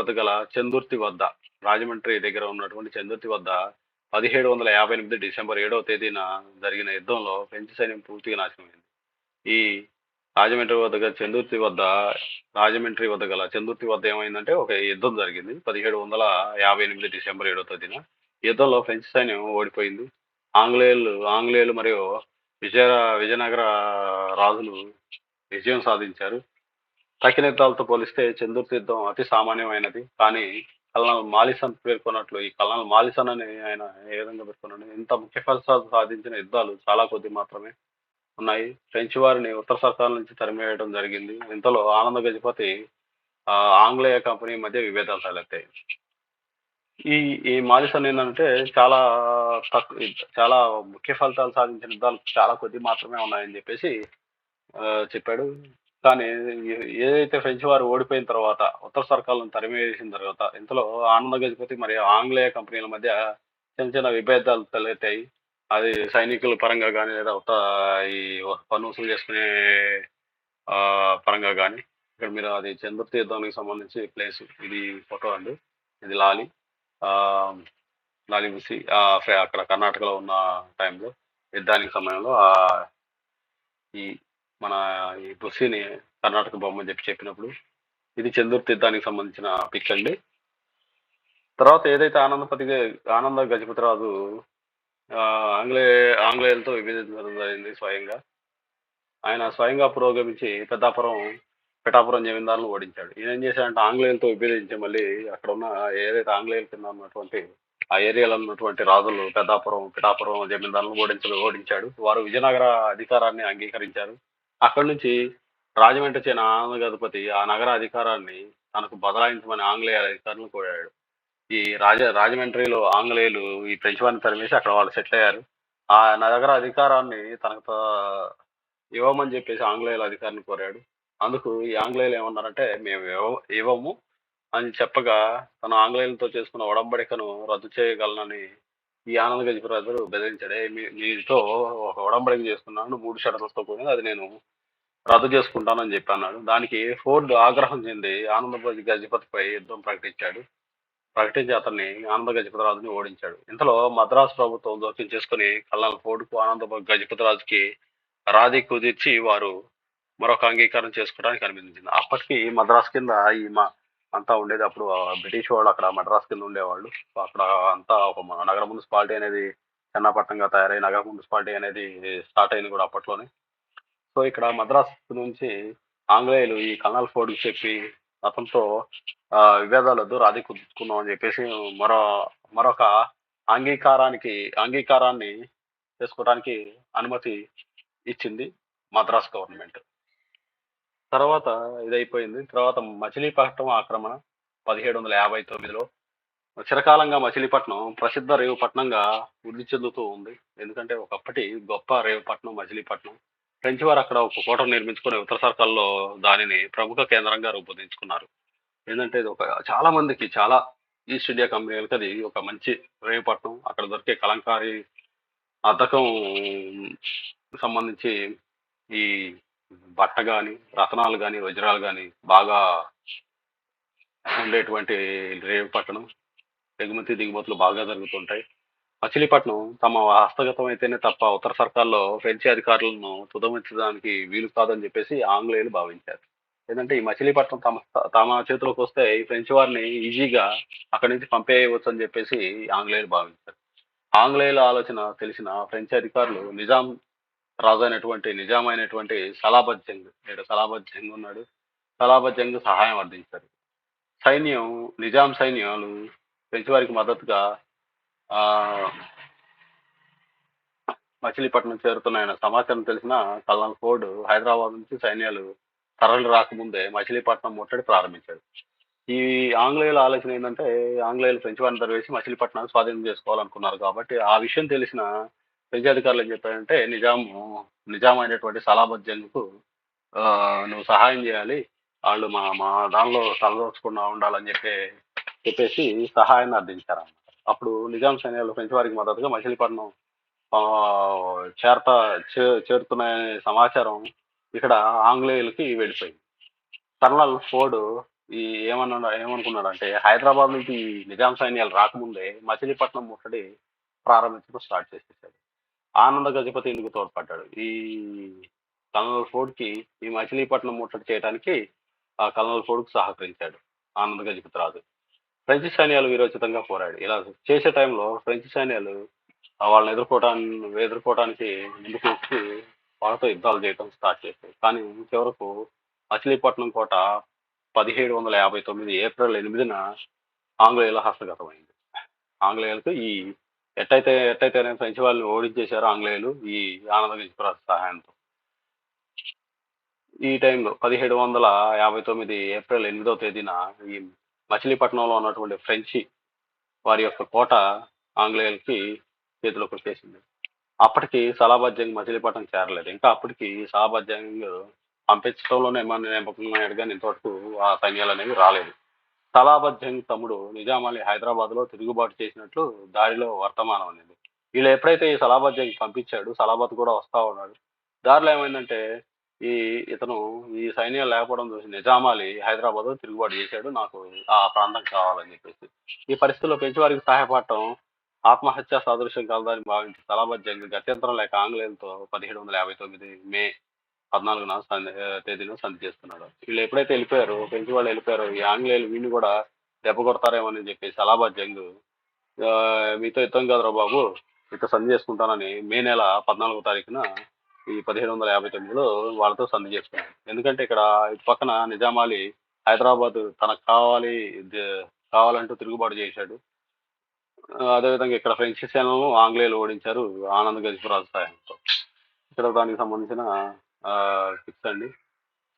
దగ్గర ఉన్నటువంటి చందుర్తి వద్ద 1758 డిసెంబర్ 7వ తేదీన జరిగిన యుద్ధంలో ఫ్రెంచ్ సైన్యం పూర్తిగా నాశనమైంది. ఈ రాజమండ్రి వద్ద గల చందుర్తి వద్ద ఏమైందంటే ఒక యుద్ధం జరిగింది. 1758 డిసెంబర్ 7వ తేదీన. యుద్ధంలో ఫ్రెంచ్ సైన్యం ఓడిపోయింది. ఆంగ్లేయులు మరియు విజయనగర రాజులు విజయం సాధించారు. తక్కిన యుద్ధాలతో పోలిస్తే చందుర్తి యుద్ధం అతి సామాన్యమైనది. కానీ ఈ కల్నల్ మాలిసన్ అని ఆయన ఏ విధంగా పేర్కొన్నాడు, ఇంత ముఖ్య ఫలితాలు సాధించిన యుద్ధాలు చాలా కొద్ది మాత్రమే ఉన్నాయి. ఫ్రెంచ్ వారిని ఉత్తర సర్కార్ నుంచి తరిమివేయడం జరిగింది. ఇంతలో ఆనంద గజపతి ఆంగ్లేయ కంపెనీ మధ్య విభేదాలు తలెత్తాయి. ఈ ఈ మాలిసన్ ఏంటంటే చాలా ముఖ్య ఫలితాలు సాధించిన యుద్ధాలు చాలా కొద్ది మాత్రమే ఉన్నాయని చెప్పేసి చెప్పాడు. కానీ ఏదైతే ఫ్రెంచ్ వారు ఓడిపోయిన తర్వాత ఉత్తర సర్కార్లను తరిమివేసిన తర్వాత ఇంతలో ఆనంద గజపతి మరియు ఆంగ్లేయ కంపెనీల మధ్య చిన్న చిన్న విభేదాలు తలెత్తాయి. అది సైనికుల పరంగా కానీ లేదా ఈ పన్ను వసూలు చేసుకునే పరంగా కానీ. ఇక్కడ మీరు అది చంద్రతి యుద్ధానికి సంబంధించి ప్లేస్ ఇది ఫోటో అండి. ఇది లాలి బుసి అక్కడ కర్ణాటకలో ఉన్న టైంలో యుద్ధానికి సమయంలో ఈ మన ఈ బుస్సిని కర్ణాటక బొమ్మ చెప్పినప్పుడు ఇది చందుర్తి యుద్ధానికి సంబంధించిన పిక్ అండి. తర్వాత ఏదైతే ఆనంద గజపతి రాజు ఆంగ్లేయులతో విభేదించడం జరిగింది స్వయంగా. ఆయన స్వయంగా పురోగమించి పిఠాపురం జమీందారులను ఓడించాడు. ఈయన ఏం చేశాడంటే ఆంగ్లేయులతో విభేదించి మళ్ళీ అక్కడ ఉన్న ఏదైతే ఆంగ్లేయుల కింద ఉన్నటువంటి ఆ ఏరియాలో ఉన్నటువంటి రాజులు పిఠాపురం జమీందారులను ఓడించాడు. వారు విజయనగర అధికారాన్ని అంగీకరించారు. అక్కడి నుంచి రాజమండ్రి చేరిన ఆనంద గజపతి ఆ నగర అధికారాన్ని తనకు బదలాయించమని ఆంగ్లేయ అధికారులను కోరాడు. ఈ రాజమండ్రిలో ఆంగ్లేయులు ఈ ఫ్రెంచ్ వారిని తరిమేసి అక్కడ వాళ్ళు సెటిల్ అయ్యారు. ఆ నగర అధికారాన్ని తనకు ఇవ్వమని చెప్పేసి ఆంగ్లేయుల అధికారిని కోరాడు. అందుకు ఈ ఆంగ్లేయులు ఏమన్నారంటే మేము ఇవ్వము అని చెప్పగా తన ఆంగ్లేయులతో చేసుకున్న ఒడంబడికను రద్దు చేయగలనని ఈ ఆనంద గజపతిరాజు బెదిరించాడు. మీతో ఒక ఒడంబడిక చేసుకున్నాను 3 షరతులతో కూడినది, అది నేను రద్దు చేసుకుంటానని చెప్పి అన్నాడు. దానికి ఫోర్డ్ ఆగ్రహం చెంది ఆనంద గజపతిపై యుద్ధం ప్రకటించి అతన్ని ఆనంద గజపతిరాజుని ఓడించాడు. ఇంతలో మద్రాసు ప్రభుత్వం జోక్యం చేసుకుని కల్నల్ ఫోర్డ్కు ఆనంద గజపతిరాజుకి రాజీ కుదిర్చి వారు మరొక అంగీకారం చేసుకోవడానికి అనుమతించింది. అప్పటికి మద్రాసు కింద అంతా ఉండేది. అప్పుడు బ్రిటిష్ వాళ్ళు అక్కడ మద్రాసు కింద ఉండేవాళ్ళు. అక్కడ అంతా ఒక నగర మున్సిపాలిటీ అనేది చెన్నపట్నంగా తయారై నగర మున్సిపాలిటీ అనేది స్టార్ట్ అయింది కూడా అప్పట్లోనే. సో ఇక్కడ మద్రాసు నుంచి ఆంగ్లేయులు ఈ కల్నల్ ఫోర్డ్ చెప్పి అతనితో విభేదాలొద్దు రాజీ కుదుర్చుకుందాం అని చెప్పేసి మరొక అంగీకారాన్ని చేసుకోవడానికి అనుమతి ఇచ్చింది మద్రాస్ గవర్నమెంట్. తర్వాత ఇదైపోయింది. తర్వాత మచిలీపట్నం ఆక్రమణ 1759లో. చిరకాలంగా మచిలీపట్నం ప్రసిద్ధ రేవు పట్నంగా వృద్ధి చెందుతూ ఉంది. ఎందుకంటే ఒకప్పటి గొప్ప రేవు పట్నం మచిలీపట్నం. ఫ్రెంచ్ వారు అక్కడ ఒక కోటను నిర్మించుకొని ఉత్తర సర్కార్లో దానిని ప్రముఖ కేంద్రంగా రూపొందించుకున్నారు. ఏంటంటే ఇది చాలా మందికి ఈస్ట్ ఇండియా కంపెనీలకు అది ఒక మంచి రేవు పట్నం. అక్కడ దొరికే కలంకారీ అద్దకం సంబంధించి ఈ బట్ట కానీ రతనాలు కానీ వజ్రాలు కానీ బాగా ఉండేటువంటి రేవు పట్టణం. ఎగుమతి దిగుమతులు బాగా జరుగుతుంటాయి. మచిలీపట్నం తమ హస్తగతం అయితేనే తప్ప ఉత్తర సర్కార్లో ఫ్రెంచ్ అధికారులను తుదముచ్చడానికి వీలు కాదని చెప్పేసి ఆంగ్లేయులు భావించారు. ఏంటంటే ఈ మచిలీపట్నం తమ చేతిలోకి వస్తే ఈ ఫ్రెంచ్ వారిని ఈజీగా అక్కడి నుంచి పంపేయవచ్చు అని చెప్పేసి ఆంగ్లేయులు భావించారు. ఆంగ్లేయుల ఆలోచన తెలిసిన ఫ్రెంచ్ అధికారులు నిజాం అయినటువంటి సలాబత్ జంగ్ ఉన్నాడు. సలాబత్ జంగ్ సహాయం అందించారు. నిజాం సైన్యాలు ఫ్రెంచ్ వారికి మద్దతుగా మచిలీపట్నం చేరుతున్నాయన్న సమాచారం తెలిసిన కల్నల్ ఫోర్డ్ హైదరాబాద్ నుంచి సైన్యాలు తరలి రాకముందే మచిలీపట్నం ముట్టడి ప్రారంభించాడు. ఈ ఆంగ్లేయుల ఆలోచన ఏందంటే, ఆంగ్లేయులు ఫ్రెంచ్ వారిని తరివేసి మచిలీపట్నాన్ని స్వాధీనం చేసుకోవాలనుకున్నారు కాబట్టి, ఆ విషయం తెలిసిన ఫ్రెంచ్ అధికారులు ఏం చెప్పారంటే, నిజాం అయినటువంటి సలాబత్ జంగ్‌కు "నువ్వు సహాయం చేయాలి. ఆళ్ళు మా మా దానిలో తలదూర్చకుండా ఉండాలని" చెప్పేసి సహాయాన్ని అర్థించారన్నమాట. అప్పుడు నిజాం సైన్యాలు ఫ్రెంచ్ వారికి మద్దతుగా మచిలీపట్నం చేరతా చేరుతున్నాయనే సమాచారం ఇక్కడ ఆంగ్లేయులకి వెళ్ళిపోయింది. కర్నల్ ఫోర్డ్ ఈ ఏమనుకున్నాడంటే హైదరాబాద్ నుంచి ఈ నిజాం సైన్యాలు రాకముందే మచిలీపట్నం ముట్టడి ప్రారంభించడం స్టార్ట్ చేసేసాడు. ఆనంద గజపతి ఇందుకు తోడ్పడ్డాడు. ఈ కల్నల్ ఫోర్డ్ కి ఈ మచిలీపట్నం ముట్టడి చేయడానికి ఆ కల్నల్ ఫోర్డ్ కు సహకరించాడు ఆనంద గజపతి రాజు. ఫ్రెంచ్ సైన్యాలు వీరోచితంగా పోరాడు. ఇలా చేసే టైంలో ఫ్రెంచ్ సైన్యాలు వాళ్ళని ఎదుర్కోవడానికి ముందుకు వచ్చి వాళ్ళతో యుద్ధాలు చేయడం స్టార్ట్ చేశాయి. కానీ చివరకు మచిలీపట్నం కోట 1759 ఏప్రిల్ 8న ఆంగ్లేయుల హస్తగతమైంది. ఆంగ్లేయులకు ఈ ఎట్టయితేనే ఫ్రెంచ్ వాళ్ళని ఓడించేశారు ఆంగ్లేయులు ఈ ఆనంద గజపతి సహాయంతో. ఈ టైంలో 1759 ఏప్రిల్ 8వ తేదీన ఈ మచిలీపట్నంలో ఉన్నటువంటి ఫ్రెంచి వారి యొక్క కోట ఆంగ్లేయులకి చేతిలోకి వచ్చేసింది. అప్పటికి సలాబత్ జంగ్ మచిలీపట్నం చేరలేదు. ఇంకా అప్పటికి సలాబత్ జంగ్ పంపించడంలోనే నిమగ్నమయ్యాడు కానీ ఇంతవరకు ఆ సైన్యాలు అనేవి రాలేదు. సలాబత్ జంగ్ తమ్ముడు నిజాం అలీ హైదరాబాద్ లో తిరుగుబాటు చేసినట్లు దారిలో వర్తమానం అనేది. వీళ్ళు ఎప్పుడైతే ఈ సలాబత్ జంగ్ పంపించాడు, సలాబత్ కూడా వస్తా ఉన్నాడు. దారిలో ఏమైందంటే ఈ ఇతను ఈ సైన్యాలు లేకపోవడం చూసి నిజాం అలీ హైదరాబాద్ లో తిరుగుబాటు చేశాడు, నాకు ఆ ప్రాంతం కావాలని చెప్పేసి. ఈ పరిస్థితుల్లో పెంచివారికి సహాయపడటం ఆత్మహత్య సాదృశ్యం కలదని భావించి సలాబత్ జంగ్ గత్యంతరం లేక ఆంగ్లేయులతో 1759 మే 14న తేదీన సంధి చేస్తున్నాడు. వీళ్ళు ఎప్పుడైతే వెళ్ళిపోయారో ఫ్రెంచ్ వాళ్ళు వెళ్ళిపోయారో ఈ ఆంగ్లేయులు వీడిని కూడా దెబ్బ కొడతారేమో అని చెప్పేసి సలాబత్ జంగ్ మీతో యుద్ధం కాదురా బాబు, మీతో సంధి చేసుకుంటానని మే నెల 14వ తారీఖున ఈ 1759లో వాళ్ళతో సంధి చేసుకున్నాడు. ఎందుకంటే ఇక్కడ ఇటు పక్కన నిజాం అలీ హైదరాబాద్ తనకు కావాలంటూ తిరుగుబాటు చేశాడు. అదేవిధంగా ఇక్కడ ఫ్రెంచ్ సేనలను ఆంగ్లేయులు ఓడించారు ఆనంద్ గజపతిరాజు సహాయంతో. ఇక్కడ దానికి సంబంధించిన టిప్స్ అండి.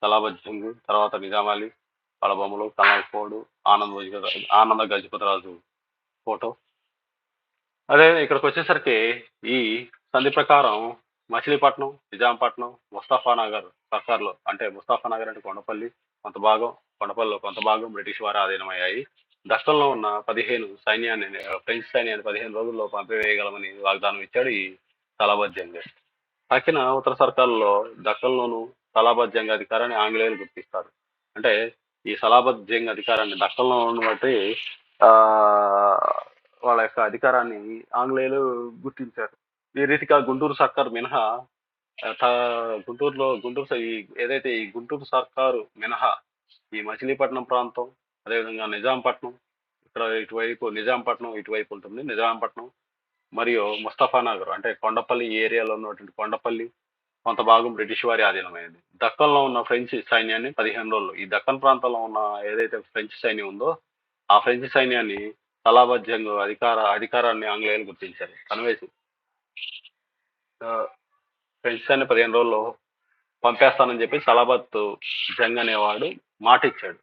సలాబత్ జంగ్, తర్వాత నిజాం అలీ, వాళ్ళ బొమ్మలు, కల్నల్ ఫోర్డ్, ఆనంద గజపతిరాజు ఫోటో. అదే ఇక్కడికి వచ్చేసరికి ఈ సంధి ప్రకారం మచిలీపట్నం, నిజాంపట్నం, ముస్తఫానగర్ సర్కార్లో అంటే ముస్తఫానగర్ అంటే కొండపల్లి కొంత భాగం, కొండపల్లిలో కొంత భాగం బ్రిటిష్ వారి ఆధీనమయ్యాయి. దక్కన్లో ఉన్న 15 సైన్యాన్ని ఫ్రెంచ్ సైన్యాన్ని 15 రోజుల్లో పంపివేయగలమని వాగ్దానం ఇచ్చాడు ఈ సలాబత్ జంగ్. తక్కిన ఉత్తర సర్కార్లో దక్కన్లోను సలాబత్ జంగ్ అధికారాన్ని ఆంగ్లేయులు గుర్తిస్తారు. అంటే ఈ సలాబత్ జంగ్ అధికారాన్ని దక్కన్లో ఉన్నటువంటి ఆ వాళ్ళ యొక్క అధికారాన్ని ఆంగ్లేయులు గుర్తించారు. ఈ రీతిగా గుంటూరు సర్కార్ మినహా ఏదైతే ఈ గుంటూరు సర్కారు మినహా ఈ మచిలీపట్నం ప్రాంతం, అదేవిధంగా నిజాంపట్నం, ఇక్కడ ఇటువైపు నిజాంపట్నం ఇటువైపు ఉంటుంది. నిజాంపట్నం మరియు ముస్తఫానగర్ అంటే కొండపల్లి ఏరియాలో ఉన్నటువంటి కొండపల్లి కొంత భాగం బ్రిటిష్ వారి ఆధీనమైంది. దక్కన్లో ఉన్న ఫ్రెంచ్ సైన్యాన్ని 15 రోజులు ఈ దక్కన్ ప్రాంతంలో ఉన్న ఏదైతే ఫ్రెంచ్ సైన్యం ఉందో ఆ ఫ్రెంచ్ సైన్యాన్ని సలాబత్ జంగ్ అధికారాన్ని ఆంగ్లేయులు గుర్తించారు. కనివేసి ఫ్రెంచ్ సైన్యం 15 రోజుల్లో పంపేస్తానని చెప్పి సలాబత్ జంగ్ అనేవాడు మాట ఇచ్చాడు.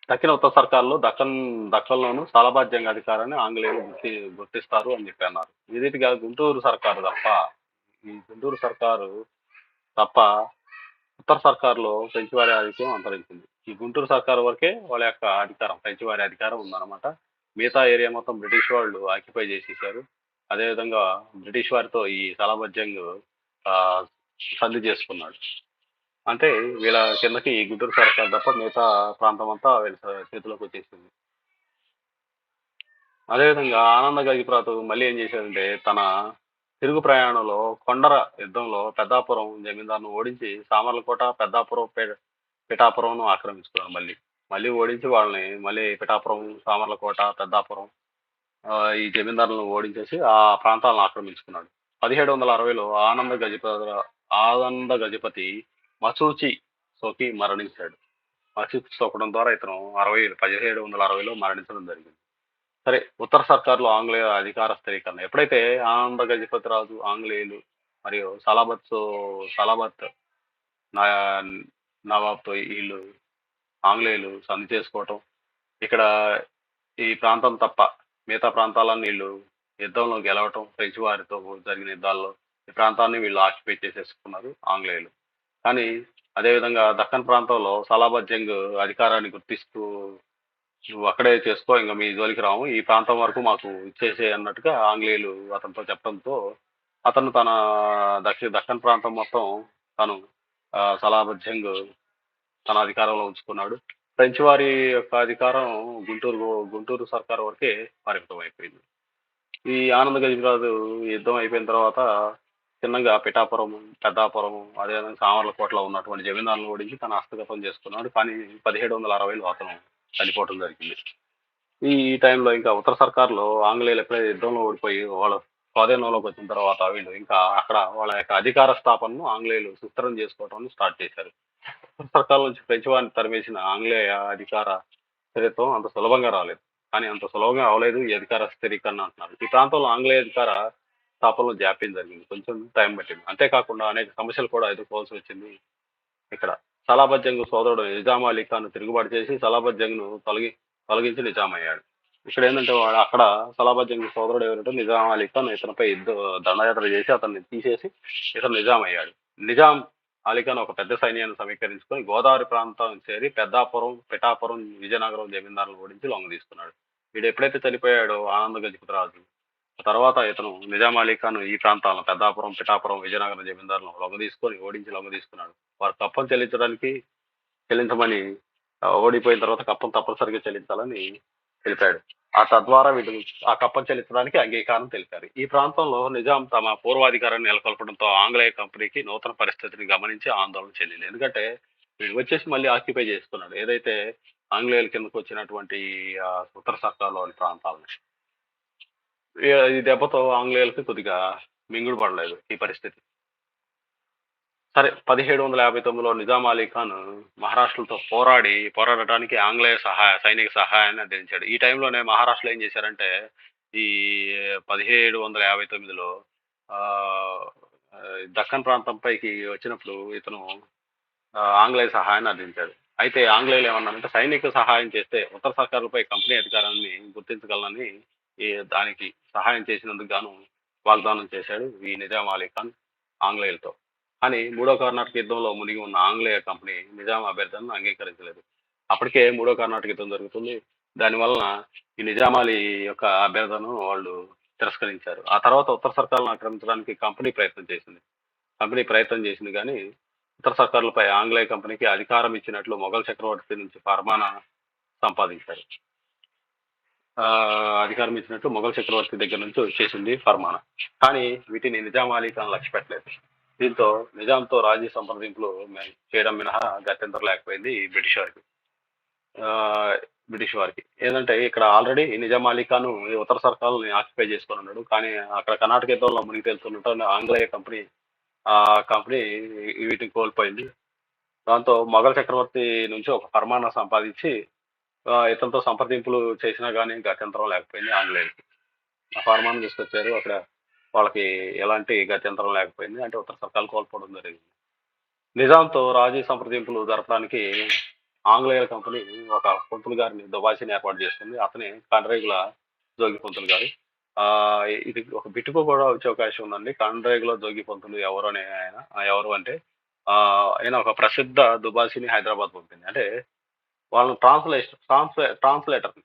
దక్షిణ ఉత్తర సర్కార్లో దక్కన్లోను సలాబత్ జంగ్ అధికారాన్ని ఆంగ్లేయులు గుర్తిస్తారు అని చెప్పి అన్నారు. ఈ రీతిగా గుంటూరు సర్కారు తప్ప ఉత్తర సర్కార్లో ఫ్రెంచ్ వారి ఆధిక్యం అంతరించింది. ఈ గుంటూరు సర్కారు వరకే వాళ్ళ యొక్క అధికారం ఫ్రెంచ్ వారి అధికారం ఉందన్నమాట. మిగతా ఏరియా మొత్తం బ్రిటిష్ వాళ్ళు ఆక్యుపై చేసేసారు. అదేవిధంగా బ్రిటిష్ వారితో ఈ సలాబత్ జంగ్ సంధి చేసుకున్నాడు. అంటే వీళ్ళ కిందకి ఈ గుంటూరు సర్కార్ తప్ప మిగతా ప్రాంతం అంతా వీళ్ళ చేతిలోకి వచ్చేసింది. అదేవిధంగా ఆనంద గజపతిరాజు మళ్ళీ ఏం చేశాడంటే తన తిరుగు ప్రయాణంలో కొండర యుద్ధంలో పెద్దాపురం జమీందారును ఓడించి సామర్లకోట, పెద్దాపురం, పిఠాపురం ఆక్రమించుకున్నాడు. మళ్ళీ ఓడించి వాళ్ళని మళ్ళీ పిఠాపురం, సామర్లకోట, పెద్దాపురం ఈ జమీందారులను ఓడించేసి ఆ ప్రాంతాలను ఆక్రమించుకున్నాడు. 1760లో ఆనంద గజపతి మసూచి సోకి మరణించాడు. మసూచి సోకడం ద్వారా ఇతను 1760లో మరణించడం జరిగింది. సరే, ఉత్తర సర్కార్లో ఆంగ్లేయ అధికార స్థిరీకరణ ఎప్పుడైతే ఆనంద గజపతి రాజు ఆంగ్లేయులు మరియు సలాబత్ నవాబ్తో వీళ్ళు ఆంగ్లేయులు సంధి చేసుకోవటం, ఇక్కడ ఈ ప్రాంతం తప్ప మిగతా ప్రాంతాలన్నీ వీళ్ళు యుద్ధంలో గెలవటం, ఫ్రెంచ్ వారితో జరిగిన యుద్ధాల్లో ఈ ప్రాంతాన్ని వీళ్ళు ఆక్యుపై చేసేసుకున్నారు ఆంగ్లేయులు. కానీ అదేవిధంగా దక్కన్ ప్రాంతంలో సలాబత్ జంగ్ అధికారాన్ని గుర్తిస్తూ నువ్వు అక్కడే చేసుకో, ఇంకా మీ జోలికి రాము, ఈ ప్రాంతం వరకు మాకు ఇచ్చేసే అన్నట్టుగా ఆంగ్లేయులు అతనితో చెప్పడంతో అతను తన దక్కన్ ప్రాంతం మొత్తం తను సలాబత్ జంగ్ తన అధికారంలో ఉంచుకున్నాడు. ఫ్రెంచ్ వారి యొక్క అధికారం గుంటూరు సర్కార్ వరకే పరిమితం అయిపోయింది. ఈ ఆనంద గజపతిరాజు యుద్ధం అయిపోయిన తర్వాత చిన్నగా పిఠాపురం, పెద్దాపురం, అదేవిధంగా సామర్లకోటలో ఉన్నటువంటి జమీందారులను ఓడించి తన హస్తగతం చేసుకున్నాడు. కానీ 1760లో అతను చనిపోవడం జరిగింది. ఈ టైంలో ఇంకా ఉత్తర సర్కార్లో ఆంగ్లేయులు ఎప్పుడైతే యుద్ధంలో ఓడిపోయి వాళ్ళ స్వాధీనంలోకి వచ్చిన తర్వాత వీళ్ళు ఇంకా అక్కడ వాళ్ళ యొక్క అధికార స్థాపనను ఆంగ్లేయులు సుస్థిరం చేసుకోవడం స్టార్ట్ చేశారు. ఉత్తర సర్కార్ నుంచి ఫ్రెంచ్ వారిని తరిమేసిన ఆంగ్లేయ అధికార స్థిరత్వం అంత సులభంగా రాలేదు. కానీ అంత సులభంగా అవలేదు ఈ అధికార స్థిరీకరణ అంటున్నారు. ఈ ప్రాంతంలో ఆంగ్లేయ అధికార స్థాపనలో జాప్యం జరిగింది, కొంచెం టైం పట్టింది. అంతేకాకుండా అనేక సమస్యలు కూడా ఎదుర్కోవాల్సి వచ్చింది. ఇక్కడ సలాబత్ జంగ్ సోదరుడు నిజాం అలీ ఖాన్ తిరుగుబాటు చేసి సలాబత్ జంగ్ ను తొలగించి నిజాం అయ్యాడు. ఇక్కడ ఏంటంటే వాడు అక్కడ సలాబత్ జంగ్ సోదరుడు ఎవరంటే నిజాం అలీ ఖాన్ ఇతనిపై దండయాత్ర చేసి అతన్ని తీసేసి ఇతను నిజాం అయ్యాడు. నిజాం అలీ ఖాన్ ఒక పెద్ద సైన్యాన్ని సమీకరించుకొని గోదావరి ప్రాంతం చేరి పెద్దాపురం, పిఠాపురం, విజయనగరం జమీందారులను ఓడించి లొంగ తీసుకున్నాడు. వీడు ఎప్పుడైతే చనిపోయాడో ఆనంద గజపతిరాజు తర్వాత ఇతను నిజాం అలీ ఖాన్ ఈ ప్రాంతాలను పెద్దాపురం, పిఠాపురం, విజయనగరం జమీందారులను ఓడించి లొంగ తీసుకున్నాడు. వారు కప్పం చెల్లించమని ఓడిపోయిన తర్వాత కప్పం తప్పనిసరిగా చెల్లించాలని తెలిపాడు. తద్వారా వీళ్ళు ఆ కప్పం చెల్లించడానికి అంగీకారం తెలిపారు. ఈ ప్రాంతంలో నిజాం తమ పూర్వాధికారాన్ని నెలకొల్పడంతో ఆంగ్లేయ కంపెనీకి నూతన పరిస్థితిని గమనించి ఆందోళన చెందింది. ఎందుకంటే వీడు వచ్చేసి మళ్ళీ ఆక్యుపై చేసుకున్నాడు ఏదైతే ఆంగ్లేయుల కిందకు వచ్చినటువంటి ఉత్తర సర్కార్లోని ప్రాంతాలని. ఈ దెబ్బతో ఆంగ్లేయులకి కొద్దిగా మింగుడు పడలేదు ఈ పరిస్థితి. సరే 1759లో నిజాం అలీ ఖాన్ మహారాష్ట్రలతో పోరాడటానికి ఆంగ్లేయ సైనిక సహాయాన్ని అందించాడు. ఈ టైంలోనే మహారాష్ట్రలో ఏం చేశారంటే ఈ 1759లో దక్కన్ ప్రాంతంపైకి వచ్చినప్పుడు ఇతను ఆంగ్లేయ సహాయాన్ని అందించాడు. అయితే ఆంగ్లేయులు ఏమన్నారంటే సైనిక సహాయం చేస్తే ఉత్తర సర్కారులపై కంపెనీ అధికారాన్ని గుర్తించగలనని దానికి సహాయం చేసినందుకు గాను వాగ్దానం చేశాడు ఈ నిజాం అలీ ఖాన్ ఆంగ్లేయులతో. కానీ మూడో కర్ణాటక యుద్ధంలో మునిగి ఉన్న ఆంగ్లేయ కంపెనీ నిజాం అభ్యర్థనను అంగీకరించలేదు. అప్పటికే మూడో కర్ణాటక యుద్ధం జరుగుతుంది. దానివలన ఈ నిజాం అలీ యొక్క అభ్యర్థనను వాళ్ళు తిరస్కరించారు. ఆ తర్వాత ఉత్తర సర్కారులను ఆక్రమించడానికి కంపెనీ ప్రయత్నం చేసింది కానీ ఉత్తర సర్కారులపై ఆంగ్లేయ కంపెనీకి అధికారం ఇచ్చినట్లు మొఘల్ చక్రవర్తి నుంచి ఫర్మానా సంపాదించారు. అధికారం ఇచ్చినట్లు మొఘల్ చక్రవర్తి దగ్గర నుంచి వచ్చేసింది ఫర్మానా. కానీ వీటిని నిజాం అలీ ఖాన్ లక్ష్య పెట్టలేదు. దీంతో నిజాంతో రాజీ సంప్రదింపులు చేయడం మినహా గత్యంతరం లేకపోయింది బ్రిటిష్ వారికి. ఏంటంటే ఇక్కడ ఆల్రెడీ నిజాం అలీ ఖాన్ ఉత్తర సర్కారుని ఆక్యుపై చేసుకొని ఉన్నాడు. కానీ అక్కడ కర్ణాటక యుద్ధంలో మునిగి తెలుస్తున్నట్టు ఆంగ్లేయ కంపెనీ వీటిని కోల్పోయింది. దాంతో మొఘల్ చక్రవర్తి నుంచి ఒక ఫర్మానా సంపాదించి ఇతనితో సంప్రదింపులు చేసినా కానీ గత్యంతరం లేకపోయింది ఆంగ్లేయులకి. ఆ ఫర్మానా తీసుకొచ్చారు. అక్కడ వాళ్ళకి ఎలాంటి గత్యంతరం లేకపోయింది. అంటే ఉత్తర సర్కారు కోల్పోవడం జరిగింది. నిజాంతో రాజీ సంప్రదింపులు జరపడానికి ఆంగ్లేయుల కంపెనీ ఒక పంతులు గారిని దుబాసిని ఏర్పాటు చేస్తుంది. అతనే కండ్రేగుల జోగి పంతులు గారు. ఇది ఒక బిట్టుకు కూడా వచ్చే అవకాశం ఉందండి. కండ్రేగుల జోగి పంతులు ఎవరు అనే ఎవరు అంటే ఆయన ఒక ప్రసిద్ధ దుబాసిని హైదరాబాద్ పంపింది. అంటే వాళ్ళని ట్రాన్స్లేటర్.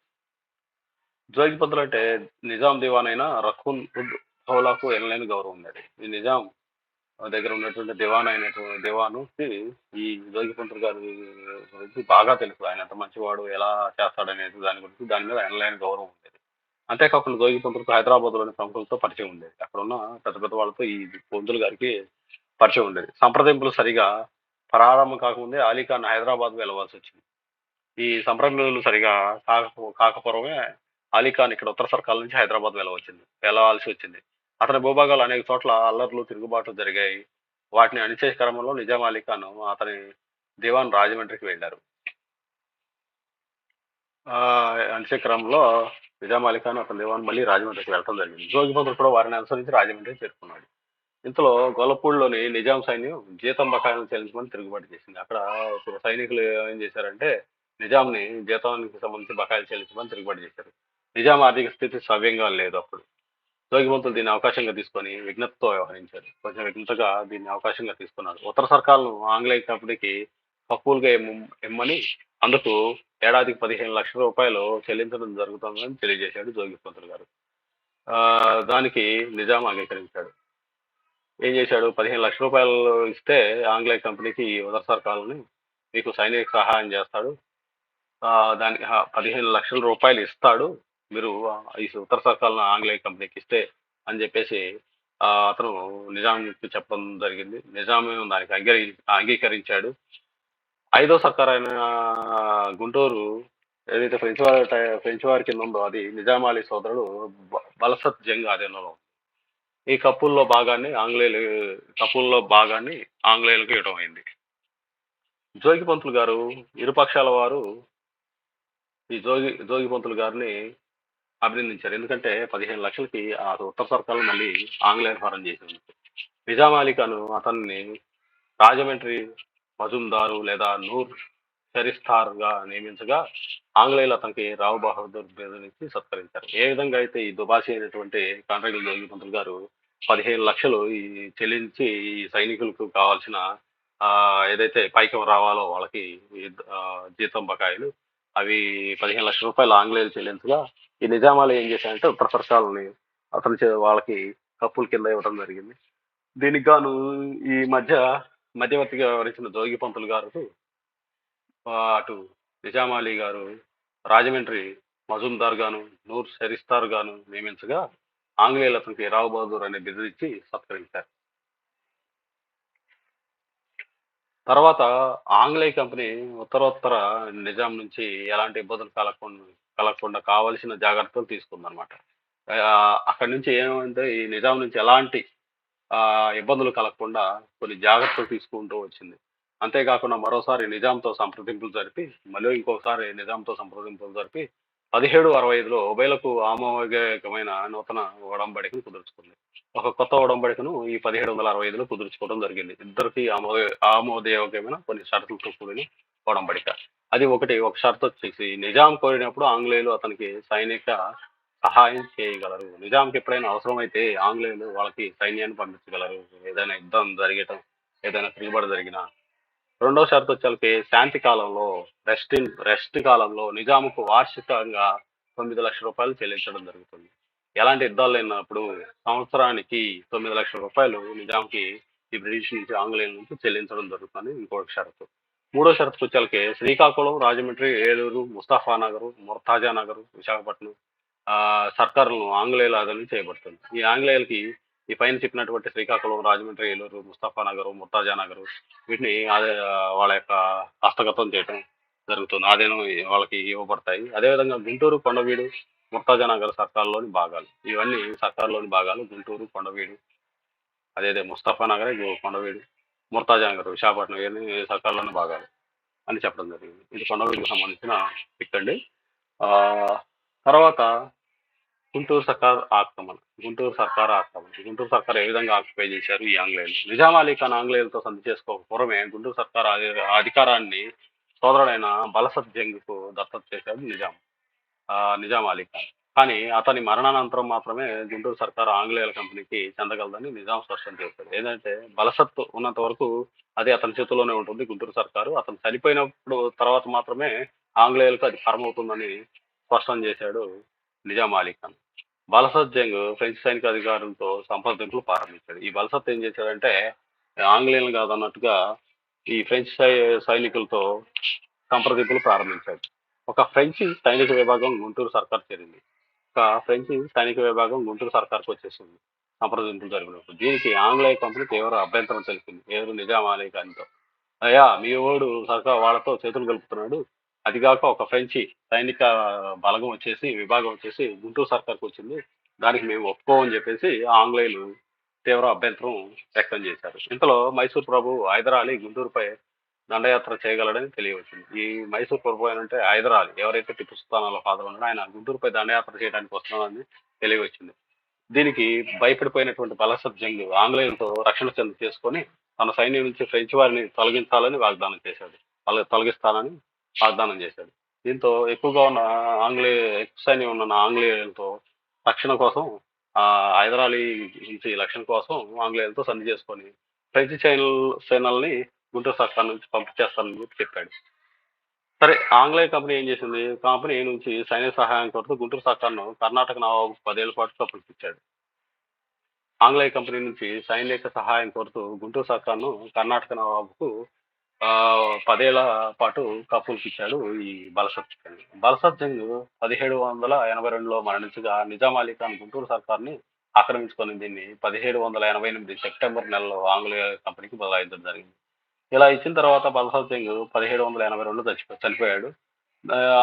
జోగి పంతులు అంటే నిజాం దివాన్ అయిన రఖూన్ ఉద్ దౌలాకు ఎనలేని గౌరవం ఉండేది. ఈ నిజాం దగ్గర ఉన్నటువంటి దివానుకి ఈ జోగి పంతులు గారి గురించి బాగా తెలుసు. ఆయన ఎంత మంచివాడు, ఎలా చేస్తాడనేది దాని మీద ఎనలేని గౌరవం ఉండేది. అంతేకాకుండా జోగి పంతులకు హైదరాబాద్లోని ప్రముఖులతో పరిచయం ఉండేది. అక్కడ ఉన్న పెద్ద పెద్ద వాళ్ళతో ఈ పంతులు గారికి పరిచయం ఉండేది. సంప్రదింపులు సరిగా ప్రారంభం కాకముందే అలీ ఖాన్ హైదరాబాద్ వెళ్ళవలసి వచ్చింది. ఈ సంప్రదింపులు సరిగా కాకపోవడమే అలీ ఖాన్ ఇక్కడ ఉత్తర సర్కార్ నుంచి హైదరాబాద్ వెళ్ళవలసి వచ్చింది. అతని భూభాగాలు అనేక చోట్ల అల్లర్లు, తిరుగుబాట్లు జరిగాయి. వాటిని అణిచే క్రమంలో నిజాం అలీ ఖాన్ అతని దివాన్ రాజమండ్రికి వెళ్ళారు. అణిచే క్రమంలో నిజాం అలీ ఖాన్ అతని దివాన్ మళ్ళీ రాజమండ్రికి వెళ్ళడం జరిగింది. జోగి పంతులు కూడా వారిని అనుసరించి రాజమండ్రికి చేరుకున్నాడు. ఇంతలో గొల్లపూడిలోని నిజాం సైన్యం జీతం బకాయిలను చెల్లించమని తిరుగుబాటు చేసింది. అక్కడ ఇప్పుడు సైనికులు ఏం చేశారంటే నిజాంని జీతానికి సంబంధించి బకాయిలు చెల్లించమని తిరుగుబాటు చేశారు. నిజాం ఆర్థిక స్థితి సవ్యంగా లేదు అప్పుడు. జోగిమంతులు దీన్ని అవకాశంగా తీసుకొని విఘ్నతతో వ్యవహరించారు. కొంచెం విఘ్నతగా దీన్ని అవకాశంగా తీసుకున్నాడు. ఉత్తర సర్కారులను ఆంగ్లేయ కంపెనీకి కప్పులుగా ఇమ్మని, అందుకు ఏడాదికి 15,00,000 రూపాయలు చెల్లించడం జరుగుతుందని తెలియజేశాడు జోగిపంతులు గారు. దానికి నిజాం అంగీకరించాడు. ఏం చేశాడు? 15,00,000 రూపాయలు ఇస్తే ఆంగ్లేయ కంపెనీకి ఈ ఉత్తర సర్కారులని మీకు సైనిక సహాయం చేస్తాడు. దానికి 15,00,000 రూపాయలు ఇస్తాడు. మీరు ఈ ఉత్తర సర్కారులను ఆంగ్లేయ కంపెనీకి ఇస్తే అని చెప్పేసి అతను నిజాంకి చెప్పడం జరిగింది. నిజాం దానికి అంగీకరించాడు. ఐదో సర్కార్ అయిన గుంటూరు ఏదైతే ఫ్రెంచ్ వారి కింద ఉందో అది నిజామాలి సోదరుడు బలసత్ జంగ్ ఆధీనంలో. ఈ కప్పుల్లో భాగాన్ని ఆంగ్లేయులకు ఇవ్వడం అయింది. జోగిపంతులు గారు ఇరుపక్షాల వారు ఈ జోగిపంతులు గారిని అభినందించారు. ఎందుకంటే 15,00,000కి ఆ ఉత్తర సర్కార్లు మళ్ళీ ఆంగ్లేయులు ఫారం చేసింది. నిజాం అలీ ఖాన్ అతన్ని రాజమండ్రి మజుందారు లేదా నూర్ షరిస్తార్ గా నియమించగా ఆంగ్లేయులు అతనికి రావు బహదూర్ బిరుదునిచ్చి సత్కరించారు. ఏ విధంగా అయితే ఈ దుబాసి అయినటువంటి కాంట్రాక్టుల జోగిపంతులు గారు 15,00,000 ఈ చెల్లించి ఈ సైనికులకు కావాల్సిన ఏదైతే పైకం రావాలో వాళ్ళకి జీతం బకాయిలు అవి 15,00,000 రూపాయలు ఆంగ్లేయులు చెల్లించగా ఈ నిజామాలు ఏం చేశారంటే ఉత్తర సర్కారులని వాళ్ళకి కప్పుల కింద ఇవ్వడం జరిగింది. దీనికి గాను ఈ మధ్యవర్తిగా వ్యవహరించిన జోగిపంతులు గారు అటు నిజాం అలీ గారు రాజమండ్రి మజుందార్ గాను నూర్ షరిస్తార్ గాను నియమించగా ఆంగ్లేయులు అతనికి రావు బహదూర్ అనే బిరుదిచ్చి సత్కరించారు. తర్వాత ఆంగ్లేయ కంపెనీ ఉత్తరోత్తర నిజాం నుంచి ఎలాంటి ఇబ్బందులు కలగకుండా కావలసిన జాగ్రత్తలు తీసుకుందనమాట. అక్కడి నుంచి ఏమంటే ఈ నిజాం నుంచి ఎలాంటి ఇబ్బందులు కలగకుండా కొన్ని జాగ్రత్తలు తీసుకుంటూ వచ్చింది. అంతేకాకుండా మరోసారి నిజాంతో సంప్రదింపులు జరిపి మళ్ళీ ఇంకోసారి నిజాంతో సంప్రదింపులు జరిపి 1765లో ఉభయలకు ఆమోదయోగ్యమైన నూతన ఒడంబడికను కుదుర్చుకుంది. ఒక కొత్త ఒడంబడికను ఈ 1765లో కుదుర్చుకోవడం జరిగింది. ఇద్దరికి ఆమోదయోగ్యమైన కొన్ని షరతులతో కూడిన ఒడంబడిక. అది ఒక షరతు వచ్చేసి నిజాం కోరినప్పుడు ఆంగ్లేయులు అతనికి సైనిక సహాయం చేయగలరు. నిజాంకి ఎప్పుడైనా అవసరమైతే ఆంగ్లేయులు వాళ్ళకి సైన్యాన్ని పంపించగలరు. ఏదైనా యుద్ధం జరగటం, ఏదైనా తిరుగుబాటు జరిగినా. రెండో షరతు వచ్చేసరికి శాంతి కాలంలో రెస్ట్ కాలంలో నిజాముకు వార్షికంగా 9,00,000 రూపాయలు చెల్లించడం జరుగుతుంది. ఎలాంటి యుద్ధాలు లేనప్పుడు సంవత్సరానికి 9,00,000 రూపాయలు నిజాంకి ఈ బ్రిటిష్ నుంచి ఆంగ్లేయుల నుంచి చెల్లించడం జరుగుతుంది. ఇంకొక షరతు. మూడో షరతుకు వచ్చేసరికి శ్రీకాకుళం, రాజమండ్రి, ఏలూరు, ముస్తాఫానగర్, ముర్తాజా నగర్, విశాఖపట్నం సర్కారులను ఆంగ్లేయుల ఆధీనం చేయబడుతుంది. ఈ ఆంగ్లేయులకి ఈ పైన చెప్పినటువంటి శ్రీకాకుళం, రాజమండ్రి, ఏలూరు, ముస్తాఫానగర్, ముర్తాజా నగర్ వీటిని వాళ్ళ యొక్క హస్తగతం చేయటం జరుగుతుంది. ఆధీనం వాళ్ళకి ఇవ్వబడతాయి. అదేవిధంగా గుంటూరు, కొండవీడు, ముర్తాజా నగర్ సర్కార్లోని భాగాలు. ఇవన్నీ సర్కార్లోని భాగాలు. గుంటూరు, కొండవీడు, అదేదే ముస్తఫానగర్, కొండవీడు, ముర్తాజా నగర్, విశాఖపట్నం ఇవన్నీ సర్కార్లోని భాగాలు అని చెప్పడం జరిగింది. ఇది కొండవీడుకు సంబంధించిన పిక్ అండి. తర్వాత గుంటూరు సర్కార్ ఆక్రమణ. గుంటూరు సర్కార్ ఏ విధంగా ఆక్యుపై చేశారు ఈ ఆంగ్లేయులు? నిజాం అలీ ఖాన్ ఆంగ్లేయులతో సంధి చేసుకోక పూర్వమే గుంటూరు సర్కార్ అధికారాన్ని సోదరుడైన బలసత్ జంగ్ కు దత్తత చేశాడు నిజాం అలీ ఖాన్. కానీ అతని మరణానంతరం మాత్రమే గుంటూరు సర్కార్ ఆంగ్లేయుల కంపెనీకి చెందగలదని నిజాం స్పష్టం చేశాడు. ఏంటంటే బలసత్ ఉన్నంత వరకు అది అతని చేతుల్లోనే ఉంటుంది గుంటూరు సర్కారు. అతను చనిపోయినప్పుడు తర్వాత మాత్రమే ఆంగ్లేయులకు అది పరమవుతుందని స్పష్టం చేశాడు నిజాం అలీ ఖాన్. బలసత్ జంగ్ ఫ్రెంచ్ సైనిక అధికారులతో సంప్రదింపులు ప్రారంభించాడు. ఈ బలసత్ ఏం చేశాడంటే ఆంగ్లేయులు కాదన్నట్టుగా ఈ ఫ్రెంచ్ సైనికులతో సంప్రదింపులు ప్రారంభించాడు. ఒక ఫ్రెంచ్ సైనిక విభాగం గుంటూరు సర్కార్ చేరింది. గుంటూరు సర్కార్కు వచ్చేసింది సంప్రదింపులు జరిపినప్పుడు. దీనికి ఆంగ్లేయ కంపెనీ తీవ్ర అభ్యంతరం తెలిపింది. ఎవరు? నిజాం అలీ ఖాన్తో. అయ్యా మీ ఓడు సర్కార్ వాళ్ళతో చేతులు కలుపుతున్నాడు, అదిగాక ఒక ఫ్రెంచి సైనిక విభాగం వచ్చేసి గుంటూరు సర్కార్కు వచ్చింది, దానికి మేము ఒప్పుకోమని చెప్పేసి ఆంగ్లేయులు తీవ్ర అభ్యంతరం వ్యక్తం చేశారు. ఇంతలో మైసూర్ ప్రభు హైదర్ అలీ గుంటూరుపై దండయాత్ర చేయగలడని తెలియవచ్చింది. ఈ మైసూర్ ప్రభు అంటే హైదర్ అలీ, ఎవరైతే టిప్పు సుల్తాన్ వాళ్ళ ఫాదర్ ఉన్నాడో ఆయన గుంటూరుపై దండయాత్ర చేయడానికి వస్తున్నాడని తెలియవచ్చింది. దీనికి భయపడిపోయినటువంటి బలసత్ జంగ్ ఆంగ్లేయులతో రక్షణ చేసుకొని తన సైన్యం నుంచి ఫ్రెంచ్ వారిని తొలగించాలని వాగ్దానం చేశాడు. తొలగిస్తానని వాగ్దానం చేశాడు. దీంతో ఎక్కువగా ఉన్న ఎక్కువ సైన్యం ఉన్న ఆంగ్లేయులతో రక్షణ కోసం హైదరాలీ నుంచి రక్షణ కోసం ఆంగ్లేయులతో సంధి చేసుకొని ఫ్రెంచ్ సేనల్ని గుంటూరు సర్కార్ నుంచి పంపించేస్తానని చెప్పాడు. సరే, ఆంగ్లేయ కంపెనీ ఏం చేసింది? కంపెనీ నుంచి సైనిక సహాయం కొరకు గుంటూరు సర్కార్ను కర్ణాటక నవాబు 10 ఏళ్ల పాటు కప్పులిచ్చాడు. ఆంగ్లేయ కంపెనీ నుంచి సైనిక సహాయం కోరుతూ గుంటూరు సర్కార్ను కర్ణాటక నవాబుకు 10 ఏళ్ల పాటు కప్పులిచ్చాడు ఈ బలసత్ జంగ్. బలసత్ జంగ్ 1782లో మరణించగా నిజాం అలీ ఖాన్ గుంటూరు సర్కార్ని ఆక్రమించుకొని దీన్ని 1788 సెప్టెంబర్ నెలలో ఆంగ్లేయ కంపెనీకి బదలాయించడం జరిగింది. ఇలా ఇచ్చిన తర్వాత బలసత్ సింగ్ 1782లో చనిపోయాడు.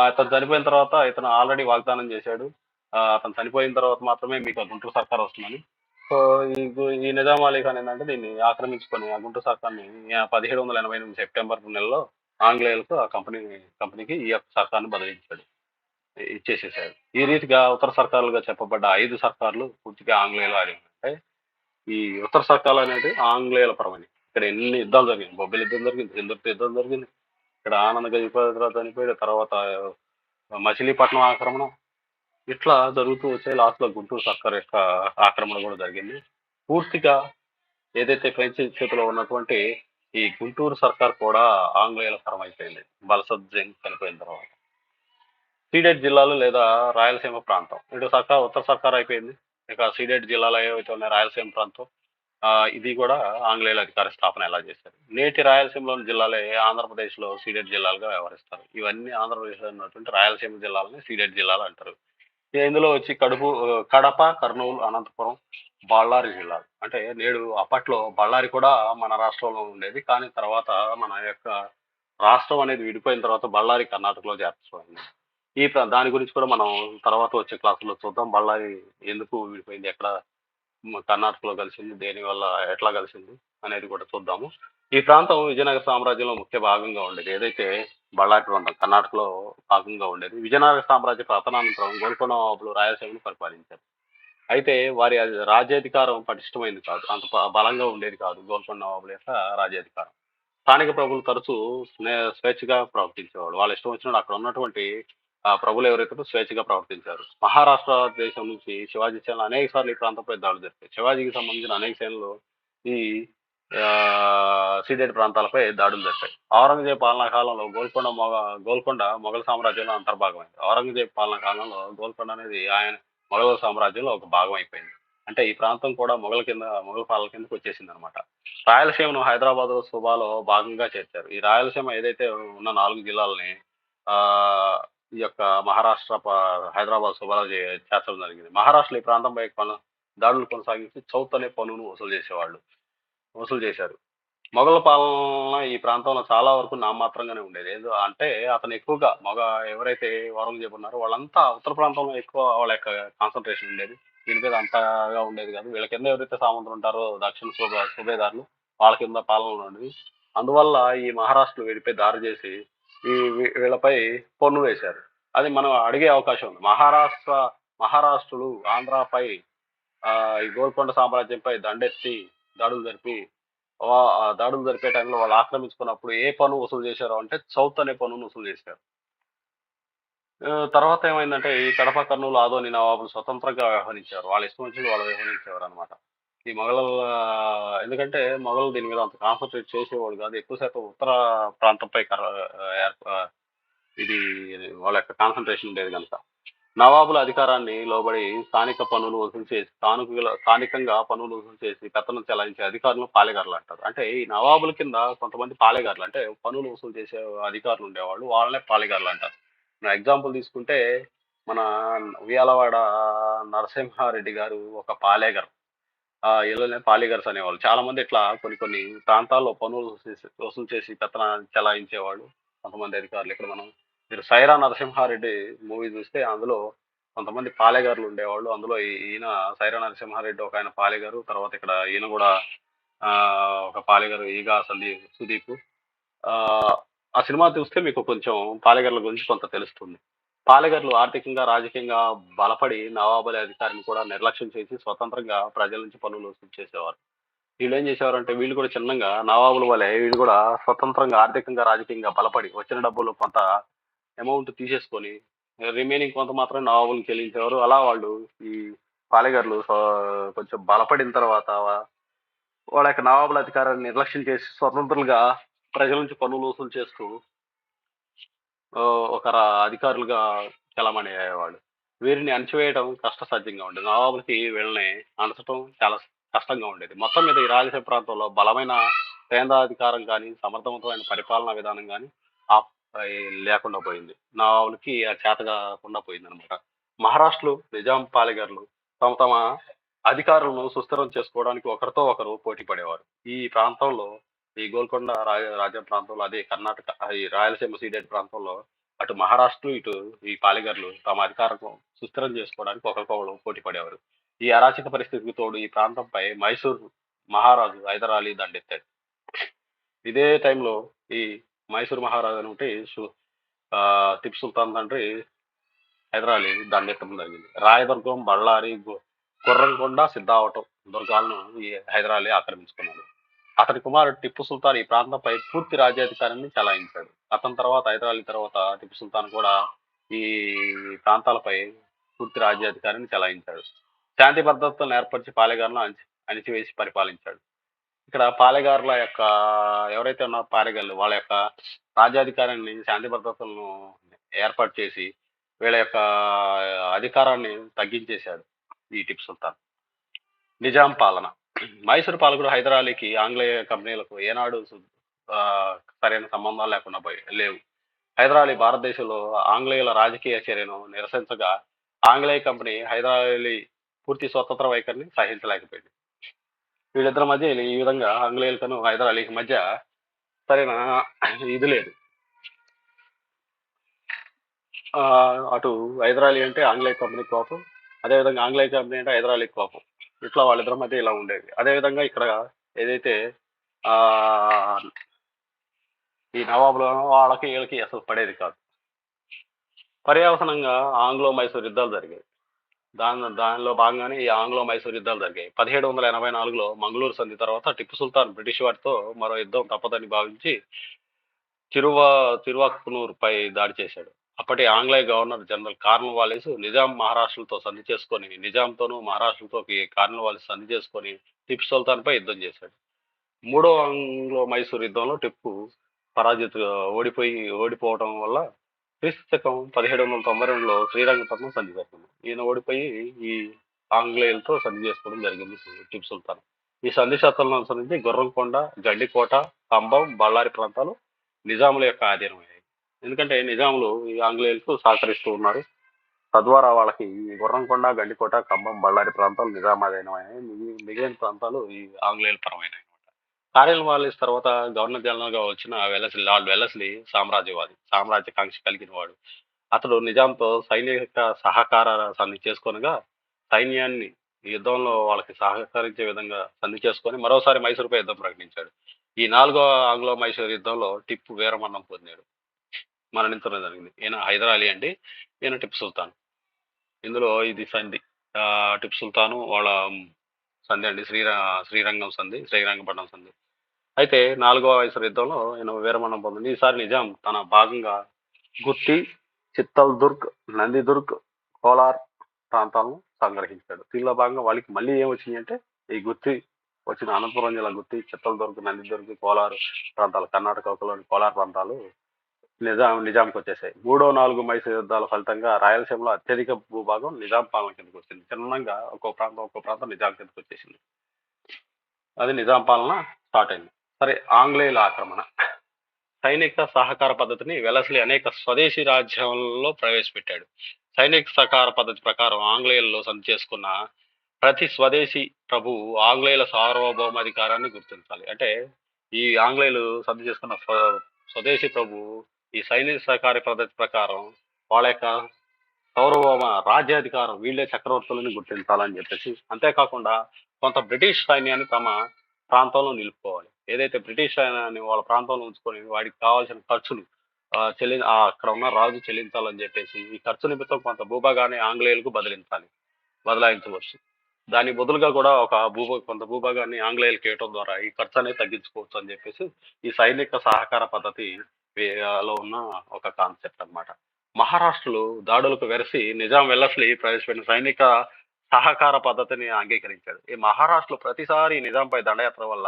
అతను చనిపోయిన తర్వాత ఇతను ఆల్రెడీ వాగ్దానం చేశాడు. అతను చనిపోయిన తర్వాత మాత్రమే మీకు ఆ గుంటూరు సర్కార్ వస్తుందని. సో ఈ నిజాం అలీ ఖాన్ ఏంటంటే దీన్ని ఆక్రమించుకొని ఆ గుంటూరు సర్కార్ని 1788 సెప్టెంబర్ నెలలో ఆంగ్లేయులకు ఆ కంపెనీకి ఈ యొక్క సర్కార్ని బదిలించాడు, ఇచ్చేసేసాడు. ఈ రీతిగా ఉత్తర సర్కారులుగా చెప్పబడ్డ 5 సర్కార్లు పూర్తిగా ఆంగ్లేయులు ఆడినాయి. ఈ ఉత్తర సర్కార్లు అనేది ఆంగ్లేయుల పరమని. ఇక్కడ ఎన్ని యుద్ధాలు జరిగింది? బొబ్బిలి యుద్ధం జరిగింది, సింధూర్ యుద్ధం జరిగింది, ఇక్కడ ఆనంద గజపతిరాజు చనిపోయాడు, తర్వాత మచిలీపట్నం ఆక్రమణ, ఇట్లా జరుగుతూ వచ్చే లాస్ట్ లో గుంటూరు సర్కార్ యొక్క ఆక్రమణ కూడా జరిగింది. పూర్తిగా ఏదైతే ఫ్రెంచ్ చేతిలో ఉన్నటువంటి ఈ గుంటూరు సర్కార్ కూడా ఆంగ్లేయుల పరం అయిపోయింది బలసత్ జంగ్ చనిపోయిన తర్వాత. సీడెడ్ జిల్లాలు లేదా రాయలసీమ ప్రాంతం, ఇటు సర్కార్ ఉత్తర సర్కార్ అయిపోయింది. ఇక సీడెడ్ జిల్లాలు ఏవైతే ఉన్నాయి రాయలసీమ ప్రాంతం, ఇది కూడా ఆంగ్లేయుల అధికార స్థాపన ఎలా చేశారు. నేటి రాయలసీమలోని జిల్లాలే ఆంధ్రప్రదేశ్లో సీడెడ్ జిల్లాలుగా వ్యవహరిస్తారు. ఇవన్నీ ఆంధ్రప్రదేశ్లో ఉన్నటువంటి రాయలసీమ జిల్లాలని సీడెడ్ జిల్లాలు అంటారు. ఇందులో వచ్చి కడప, కర్నూలు, అనంతపురం, బళ్ళారి జిల్లాలు. అంటే నేడు అప్పట్లో బళ్ళారి కూడా మన రాష్ట్రంలో ఉండేది, కానీ తర్వాత మన యొక్క రాష్ట్రం అనేది విడిపోయిన తర్వాత బళ్ళారి కర్ణాటకలో చేర్చబడింది. దాని గురించి కూడా మనం తర్వాత వచ్చే క్లాసులో చూద్దాం. బళ్ళారి ఎందుకు విడిపోయింది, ఎక్కడ కర్ణాటకలో కలిసింది, దేని వల్ల ఎట్లా కలిసింది అనేది కూడా చూద్దాము. ఈ ప్రాంతం విజయనగర సామ్రాజ్యంలో ముఖ్య భాగంగా ఉండేది. ఏదైతే బళ్ళారి ప్రాంతం కర్ణాటకలో భాగంగా ఉండేది. విజయనగర సామ్రాజ్య పతనానంతరం గోల్కొండ నవాబులు రాయలసీమను పరిపాలించారు. అయితే వారి రాజ్యాధికారం పటిష్టమైంది కాదు, అంత బలంగా ఉండేది కాదు గోల్కొండ నవాబుల యొక్క రాజ్యాధికారం. స్థానిక ప్రభులు తరచూ స్వేచ్ఛగా ప్రవర్తించేవాడు. వాళ్ళ ఇష్టం వచ్చినప్పుడు అక్కడ ఉన్నటువంటి ప్రభులు ఎవరైతే స్వేచ్ఛగా ప్రవర్తించారు. మహారాష్ట్ర దేశం నుంచి శివాజీ సేనలు అనేక సార్లు ఈ ప్రాంతంపై దాడులు జరిపాయి. శివాజీకి సంబంధించిన అనేక సేనలు ఈ సీడెడ్ ప్రాంతాలపై దాడులు జరిపాయి. ఔరంగజేబ్ పాలనా కాలంలో గోల్కొండ మొఘల్ సామ్రాజ్యంలో అంతర్భాగమైంది. ఔరంగజేబ్ పాలనా కాలంలో గోల్కొండ అనేది ఆయన మొఘల్ సామ్రాజ్యంలో ఒక భాగం అయిపోయింది. అంటే ఈ ప్రాంతం కూడా మొఘల్ పాలన కిందకి వచ్చేసింది అనమాట. రాయలసీమను హైదరాబాద్ సుబాలో భాగంగా చేర్చారు. ఈ రాయలసీమ ఏదైతే ఉన్న 4 జిల్లాలని ఈ యొక్క మహారాష్ట్ర హైదరాబాద్ సుబాలో చేర్చడం జరిగింది. మహారాష్ట్రలో ఈ ప్రాంతంపై దాడులు కొనసాగించి చౌత్ అనే పన్నును వసూలు చేశారు. మొఘల్ పాలన ఈ ప్రాంతంలో చాలా వరకు నామాత్రంగానే ఉండేది. ఏదో అంటే అతను ఎక్కువగా ఎవరైతే ఔరంగజేబు ఉన్నారో వాళ్ళంతా ఉత్తర ప్రాంతంలో ఎక్కువ వాళ్ళ యొక్క కాన్సన్ట్రేషన్ ఉండేది. దీని మీద అంతగా ఉండేది కాదు. వీళ్ళ కింద ఎవరైతే సామంతులు ఉంటారో దక్షిణ సుబేదారులు, వాళ్ళ కింద పాలన ఉండేది. అందువల్ల ఈ మహారాష్ట్రలో వీడిపై దాడి చేసి వీళ్ళపై పన్ను వేశారు. అది మనం అడిగే అవకాశం ఉంది. మహారాష్ట్రులు ఆంధ్రాపై ఈ గోల్కొండ సామ్రాజ్యంపై దండెత్తి దాడులు జరిపే టైంలో వాళ్ళు ఆక్రమించుకున్నప్పుడు ఏ పన్ను వసూలు చేశారు అంటే చౌత్ అనే పన్నును వసూలు చేశారు. తర్వాత ఏమైందంటే ఈ కడప, కర్నూలు, ఆదోని నవాబులు స్వతంత్రంగా వ్యవహరించారు. వాళ్ళ ఇష్టం వచ్చినట్టు వాళ్ళు వ్యవహరించేవారు అనమాట. ఈ ఎందుకంటే మొఘలు దీని మీద అంత కాన్సన్ట్రేట్ చేసేవాడు కాదు. ఎక్కువ శాతం ఉత్తర ప్రాంతంపై ఇది వాళ్ళ యొక్క కాన్సన్ట్రేషన్ ఉండేది కనుక నవాబుల అధికారాన్ని లోబడి స్థానికంగా పన్నులు వసూలు చేసి పెత్తనం చెలాయించే అధికారులను పాలెగారులు అంటారు. అంటే ఈ నవాబుల కింద కొంతమంది పాలెగారులు, అంటే పన్నులు వసూలు చేసే అధికారులు ఉండేవాళ్ళు, వాళ్ళనే పాలెగారులు అంటారు. ఎగ్జాంపుల్ తీసుకుంటే మన ఉయ్యాలవాడ నరసింహారెడ్డి గారు ఒక పాలేగర్. ఇళ్ళనే పాలిగర్స్ అనేవాళ్ళు. చాలా మంది ఇట్లా కొన్ని ప్రాంతాల్లో పన్నులు వసూలు చేసి పెత్తనం చెలాయించేవాళ్ళు కొంతమంది అధికారులు. ఇక్కడ మీరు సైరా నరసింహారెడ్డి మూవీ చూస్తే అందులో కొంతమంది పాలెగారులు ఉండేవాళ్ళు. అందులో ఈయన సైరా నరసింహారెడ్డి ఒక ఆయన పాలెగారు. తర్వాత ఇక్కడ ఈయన కూడా ఒక పాలెగారు, ఈగా సుదీప్. ఆ సినిమా చూస్తే మీకు కొంచెం పాలెగారుల గురించి కొంత తెలుస్తుంది. పాలెగర్లు ఆర్థికంగా, రాజకీయంగా బలపడి నవాబుల అధికారిని కూడా నిర్లక్ష్యం చేసి స్వతంత్రంగా ప్రజల నుంచి పన్నులు వసూలు చేసేవారు. వీళ్ళేం చేసేవారంటే వీళ్ళు కూడా చిన్నంగా నవాబుల వలె వీళ్ళు కూడా స్వతంత్రంగా ఆర్థికంగా, రాజకీయంగా బలపడి వచ్చిన డబ్బులు కొంత అమౌంట్ తీసేసుకొని రిమైనింగ్ కొంత మాత్రం నవాబులకు చెల్లించేవారు. అలా వాళ్ళు ఈ పాలెగర్లు కొంచెం బలపడిన తర్వాత వాళ్ళ యొక్క నవాబుల అధికారాన్ని నిర్లక్ష్యం చేసి స్వతంత్రులుగా ప్రజల నుంచి పన్నులు వసూలు చేస్తూ ఒక అధికారులుగా చలామణి అయ్యేవాళ్ళు. వీరిని అణచివేయడం కష్టసాధ్యంగా ఉండేది. నవాబులకి వీళ్ళని అణచటం చాలా కష్టంగా ఉండేది. మొత్తం మీద ఈ రాయలసీమ ప్రాంతంలో బలమైన కేంద్రాధికారం కానీ, సమర్థవంతమైన పరిపాలనా విధానం కానీ ఆప్ లేకుండా పోయింది. నవాబులకి ఆ చేత కాకుండా పోయిందనమాట. మహారాష్ట్రలో నిజాం పాలెగర్లు తమ తమ అధికారులను సుస్థిరం చేసుకోవడానికి ఒకరితో ఒకరు పోటీ పడేవారు. ఈ ప్రాంతంలో ఈ గోల్కొండ రాజ్యం ప్రాంతంలో అదే కర్ణాటక ఈ రాయలసీమ సీడెడ్ ప్రాంతంలో అటు మహారాష్ట్ర ఇటు ఈ పాలెగర్లు తమ అధికారం సుస్థిరం చేసుకోవడానికి ఒకరికొకరు పోటీ పడేవారు. ఈ అరాచక పరిస్థితికి తోడు ఈ ప్రాంతంపై మైసూర్ మహారాజు హైదర్ అలీ దండెత్తాడు. ఇదే టైంలో ఈ మైసూర్ మహారాజు అని ఉంటే టిప్పు సుల్తాన్ తండ్రి హైదర్ అలీ దండెత్తడం జరిగింది. రాయదుర్గం, బళ్ళారి, గుర్రంకొండ, సిద్ధావటం దుర్గాలను ఈ హైదర్ అలీ ఆక్రమించుకున్నాడు. అతని కుమారుడు టిప్పు సుల్తాన్ ఈ ప్రాంతంపై పూర్తి రాజ్యాధికారాన్ని చెలాయించాడు. అతని తర్వాత హైదర్ అలీ తర్వాత టిప్పు సుల్తాన్ కూడా ఈ ప్రాంతాలపై పూర్తి రాజ్యాధికారాన్ని చెలాయించాడు. శాంతి భద్రతలను ఏర్పరిచి పాలెగారులను అణిచివేసి పరిపాలించాడు. ఇక్కడ పాలెగారుల యొక్క ఎవరైతే ఉన్నారో పాలెగారులు వాళ్ళ యొక్క రాజ్యాధికారాన్ని శాంతి భద్రతలను ఏర్పాటు చేసి వీళ్ళ యొక్క అధికారాన్ని తగ్గించేశాడు ఈ టిప్పు సుల్తాన్. నిజాం పాలన. మైసూరు పాలకుడు హైదర్ అలీకి ఆంగ్లేయ కంపెనీలకు ఏనాడు సరైన సంబంధాలు లేకుండా లేవు. హైదర్ అలీ భారతదేశంలో ఆంగ్లేయుల రాజకీయ చర్యను నిరసించగా ఆంగ్లేయ కంపెనీ హైదర్ అలీ పూర్తి స్వతంత్ర వైఖరిని సహించలేకపోయింది. వీళ్ళిద్దరి మధ్య ఈ విధంగా ఆంగ్లేయులకను హైదర్ అలీకి మధ్య సరైన ఇది లేదు. అటు హైదర్ అలీ అంటే ఆంగ్లేయ కంపెనీ కోపం, అదేవిధంగా ఆంగ్లేయ కంపెనీ అంటే హైదర్ అలీ కోపం. ఇట్లా వాళ్ళిద్దరి మధ్య ఇలా ఉండేది. అదేవిధంగా ఇక్కడ ఏదైతే ఈ నవాబులు వాళ్ళకి వీళ్ళకి అసలు పడేది కాదు. పర్యవసనంగా ఆంగ్లో మైసూర్ యుద్ధాలు జరిగాయి. దానిలో భాగంగానే ఈ ఆంగ్లో మైసూర్ యుద్ధాలు జరిగాయి. 1784లో మంగళూరు సంధి తర్వాత టిప్పు సుల్తాన్ బ్రిటిష్ వారితో మరో యుద్ధం తప్పదని భావించి తిరువాక్కునూరుపై దాడి చేశాడు. అప్పటి ఆంగ్లేయ గవర్నర్ జనరల్ కార్న్వాలిస్ నిజాం మహారాష్ట్రలతో సంధి చేసుకొని నిజాంతోనూ మహారాష్ట్రలతోకి కార్న్వాలిస్ సంధి చేసుకొని టిప్పు సుల్తాన్ పై యుద్ధం చేశాడు. మూడో ఆంగ్లో మైసూర్ యుద్ధంలో టిప్పు ఓడిపోవడం వల్ల క్రీస్తకం 1792లో శ్రీరంగపట్నం సంధి జరిగింది. ఈయన ఓడిపోయి ఈ ఆంగ్లేయులతో సంధి చేసుకోవడం జరిగింది టిప్పు సుల్తాన్. ఈ సంధి శర్తలను అనుసరించి గుర్రంకొండ, గండికోట, కంబం, బళ్ళారి ప్రాంతాలు నిజాముల యొక్క ఆధీనమయ్యాయి. ఎందుకంటే నిజాములు ఈ ఆంగ్లేయులకు సహకరిస్తూ ఉన్నారు. తద్వారా వాళ్ళకి ఈ గుర్రంకొండ, గండికోట, ఖమ్మం, బళ్ళారి ప్రాంతాలు నిజాం ఆధీనమైనవి. మిగిలిన ప్రాంతాలు ఈ ఆంగ్లేయుల పరమైనవి. కార్న్వాలిస్ తర్వాత గవర్నర్ జనరల్ గా వచ్చిన లార్డ్ వెల్లస్లీ సామ్రాజ్యకాంక్ష కలిగిన వాడు. అతడు నిజాంతో సైనిక సహకార సంధి చేసుకొనగా సైన్యాన్ని యుద్ధంలో వాళ్ళకి సహకరించే విధంగా సంధి చేసుకొని మరోసారి మైసూరుపై యుద్ధం ప్రకటించాడు. ఈ 4వ ఆంగ్లో మైసూర్ యుద్ధంలో టిప్పు వీరమరణం పొందాడు, మరణించడం జరిగింది. ఈయన హైదర్ అలీ అండి, ఈయన టిప్పు సుల్తాన్. ఇందులో ఇది సంధి టిప్పు సుల్తాను వాళ్ళ సంధి అండి, శ్రీరంగపట్నం సంధి. అయితే 4వ మైసూర్ యుద్ధంలో ఈయన వీరమరణం పొందింది. ఈసారి నిజాం తన భాగంగా గుత్తి, చిత్తల్దుర్గ్, నందిదుర్గ్, కోలార్ ప్రాంతాలను సంగ్రహించాడు. దీనిలో భాగంగా వాళ్ళకి మళ్ళీ ఏం వచ్చింది అంటే ఈ గుత్తి వచ్చిన అనంతపురం జిల్లా గుత్తి, చిత్తల్దుర్గ్, నందిదుర్గ్, కోలార్ ప్రాంతాలు, కర్ణాటకలోని కోలార్ ప్రాంతాలు నిజాంకి వచ్చేసాయి. 3, 4 మైసూర్ యుద్ధాల ఫలితంగా రాయలసీమలో అత్యధిక భూభాగం నిజాం పాలన కిందకు వచ్చింది. చిన్నంగా ఒక్కో ప్రాంతం నిజాం కిందకు వచ్చేసింది. అది నిజాం పాలన స్టార్ట్ అయింది. సరే, ఆంగ్లేయుల ఆక్రమణ. సైనిక సహకార పద్ధతిని వెలస్లీ అనేక స్వదేశీ రాజ్యాలలో ప్రవేశపెట్టాడు. సైనిక సహకార పద్ధతి ప్రకారం ఆంగ్లేయులలో సంధి చేసుకున్న ప్రతి స్వదేశీ ప్రభు ఆంగ్లేయుల సార్వభౌమాధికారాన్ని గుర్తించాలి. అంటే ఈ ఆంగ్లేయులు సంధి చేసుకున్న స్వదేశీ ప్రభు ఈ సైనిక సహకార పద్ధతి ప్రకారం వాళ్ళ యొక్క సార్వభౌమ రాజ్యాధికారం వీళ్ళే చక్రవర్తులను గుర్తించాలని చెప్పేసి, అంతేకాకుండా కొంత బ్రిటిష్ సైన్యాన్ని తమ ప్రాంతంలో నిలుపుకోవాలి. ఏదైతే బ్రిటిష్ సైన్యాన్ని వాళ్ళ ప్రాంతంలో ఉంచుకొని వాడికి కావాల్సిన ఖర్చులు అక్కడ ఉన్న రాజు చెల్లించాలని చెప్పేసి ఈ ఖర్చు నిమిత్తం కొంత భూభాగాన్ని ఆంగ్లేయులకు బదలాయించవచ్చు. దాని బదులుగా కూడా కొంత భూభాగాన్ని ఆంగ్లేయులకు ఇవ్వటం ద్వారా ఈ ఖర్చు అనేది తగ్గించుకోవచ్చు అని చెప్పేసి ఈ సైనిక సహకార పద్ధతి లో ఉన్న ఒక కాన్సెప్ట్ అన్నమాట. మహారాష్ట్రలో దాడులకు వెరసి నిజాం వెల్లస్లీ ప్రవేశపెట్టిన సైనిక సహకార పద్ధతిని అంగీకరించాడు. ఈ మహారాష్ట్రలో ప్రతిసారి నిజాంపై దండయాత్ర వల్ల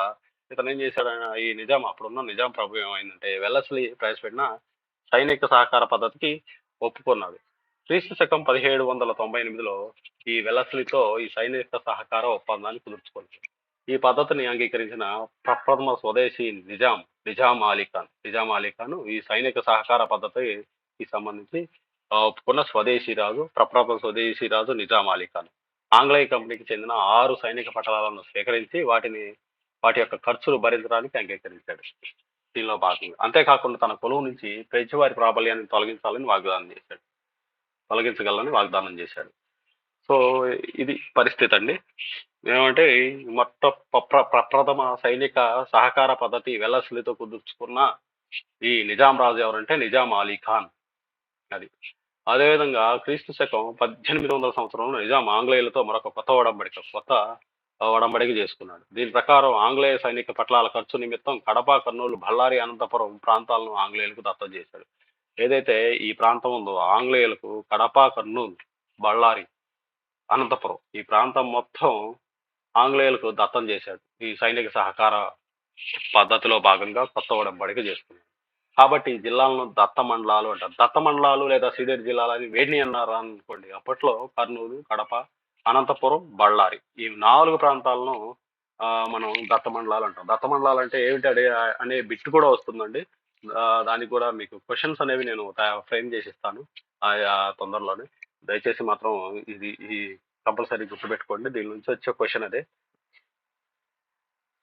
ఇతను ఏం చేశాడు, ఈ నిజాం అప్పుడున్న నిజాం ప్రభు ఏమైందంటే వెల్లస్లీ ప్రవేశపెట్టిన సైనిక సహకార పద్ధతికి ఒప్పుకున్నాడు. క్రీస్తు శకం 1798లో ఈ వెల్లస్లీతో ఈ సైనిక సహకార ఒప్పందాన్ని కుదుర్చుకున్నాడు. ఈ పద్ధతిని అంగీకరించిన ప్రప్రథమ స్వదేశీ నిజాం అలీ ఖాన్ ఈ సైనిక సహకార పద్ధతికి సంబంధించి ఒప్పుకున్న ప్రప్రథమ స్వదేశీ రాజు నిజాం అలీ ఖాన్ ఆంగ్లేయ కంపెనీకి చెందిన 6 సైనిక పటాలను స్వీకరించి వాటి యొక్క ఖర్చులు భరించడానికి అంగీకరించాడు. దీనిలో భాగంగా అంతేకాకుండా తన కొలువు నుంచి వారి ప్రాబల్యాన్ని తొలగించగలని వాగ్దానం చేశాడు. సో ఇది పరిస్థితి అండి. ఏమంటే ప్రప్రథమ సైనిక సహకార పద్ధతి వెల్లస్లీతో కుదుర్చుకున్న ఈ నిజాం రాజు ఎవరంటే నిజాం అలీ ఖాన్. అదేవిధంగా క్రీస్తు శకం 1800 సంవత్సరంలో నిజాం ఆంగ్లేయులతో మరొక కొత్త ఒడంబడిక చేసుకున్నాడు. దీని ప్రకారం ఆంగ్లేయ సైనిక పట్లాల ఖర్చు నిమిత్తం కడప, కర్నూలు, బళ్ళారి, అనంతపురం ప్రాంతాలను ఆంగ్లేయులకు దత్తత చేశాడు. ఏదైతే ఈ ప్రాంతం ఉందో ఆంగ్లేయులకు కడప, కర్నూలు, బళ్ళారి, అనంతపురం ఈ ప్రాంతం మొత్తం ఆంగ్లేయులకు దత్తం చేశాడు. ఈ సైనిక సహకార పద్ధతిలో భాగంగా కొత్త ఒడంబడిక చేసుకున్నాడు. కాబట్టి ఈ జిల్లాలను దత్త మండలాలు అంటారు. దత్త మండలాలు లేదా సీడెడ్ జిల్లాలని వేడిని అన్నారు అనుకోండి. అప్పట్లో కర్నూలు, కడప, అనంతపురం, బళ్ళారి ఈ 4 ప్రాంతాలను మనం దత్త మండలాలు అంటాం. దత్త మండలాలు అంటే ఏమిటి అనే బిట్ కూడా వస్తుందండి. దానికి కూడా మీకు క్వశ్చన్స్ అనేవి నేను ఫ్రేమ్ చేసి ఇస్తాను తొందరలోనే. దయచేసి మాత్రం ఈ కంపల్సరీ గుర్తుపెట్టుకోండి. దీని నుంచి వచ్చే క్వశ్చన్ అదే.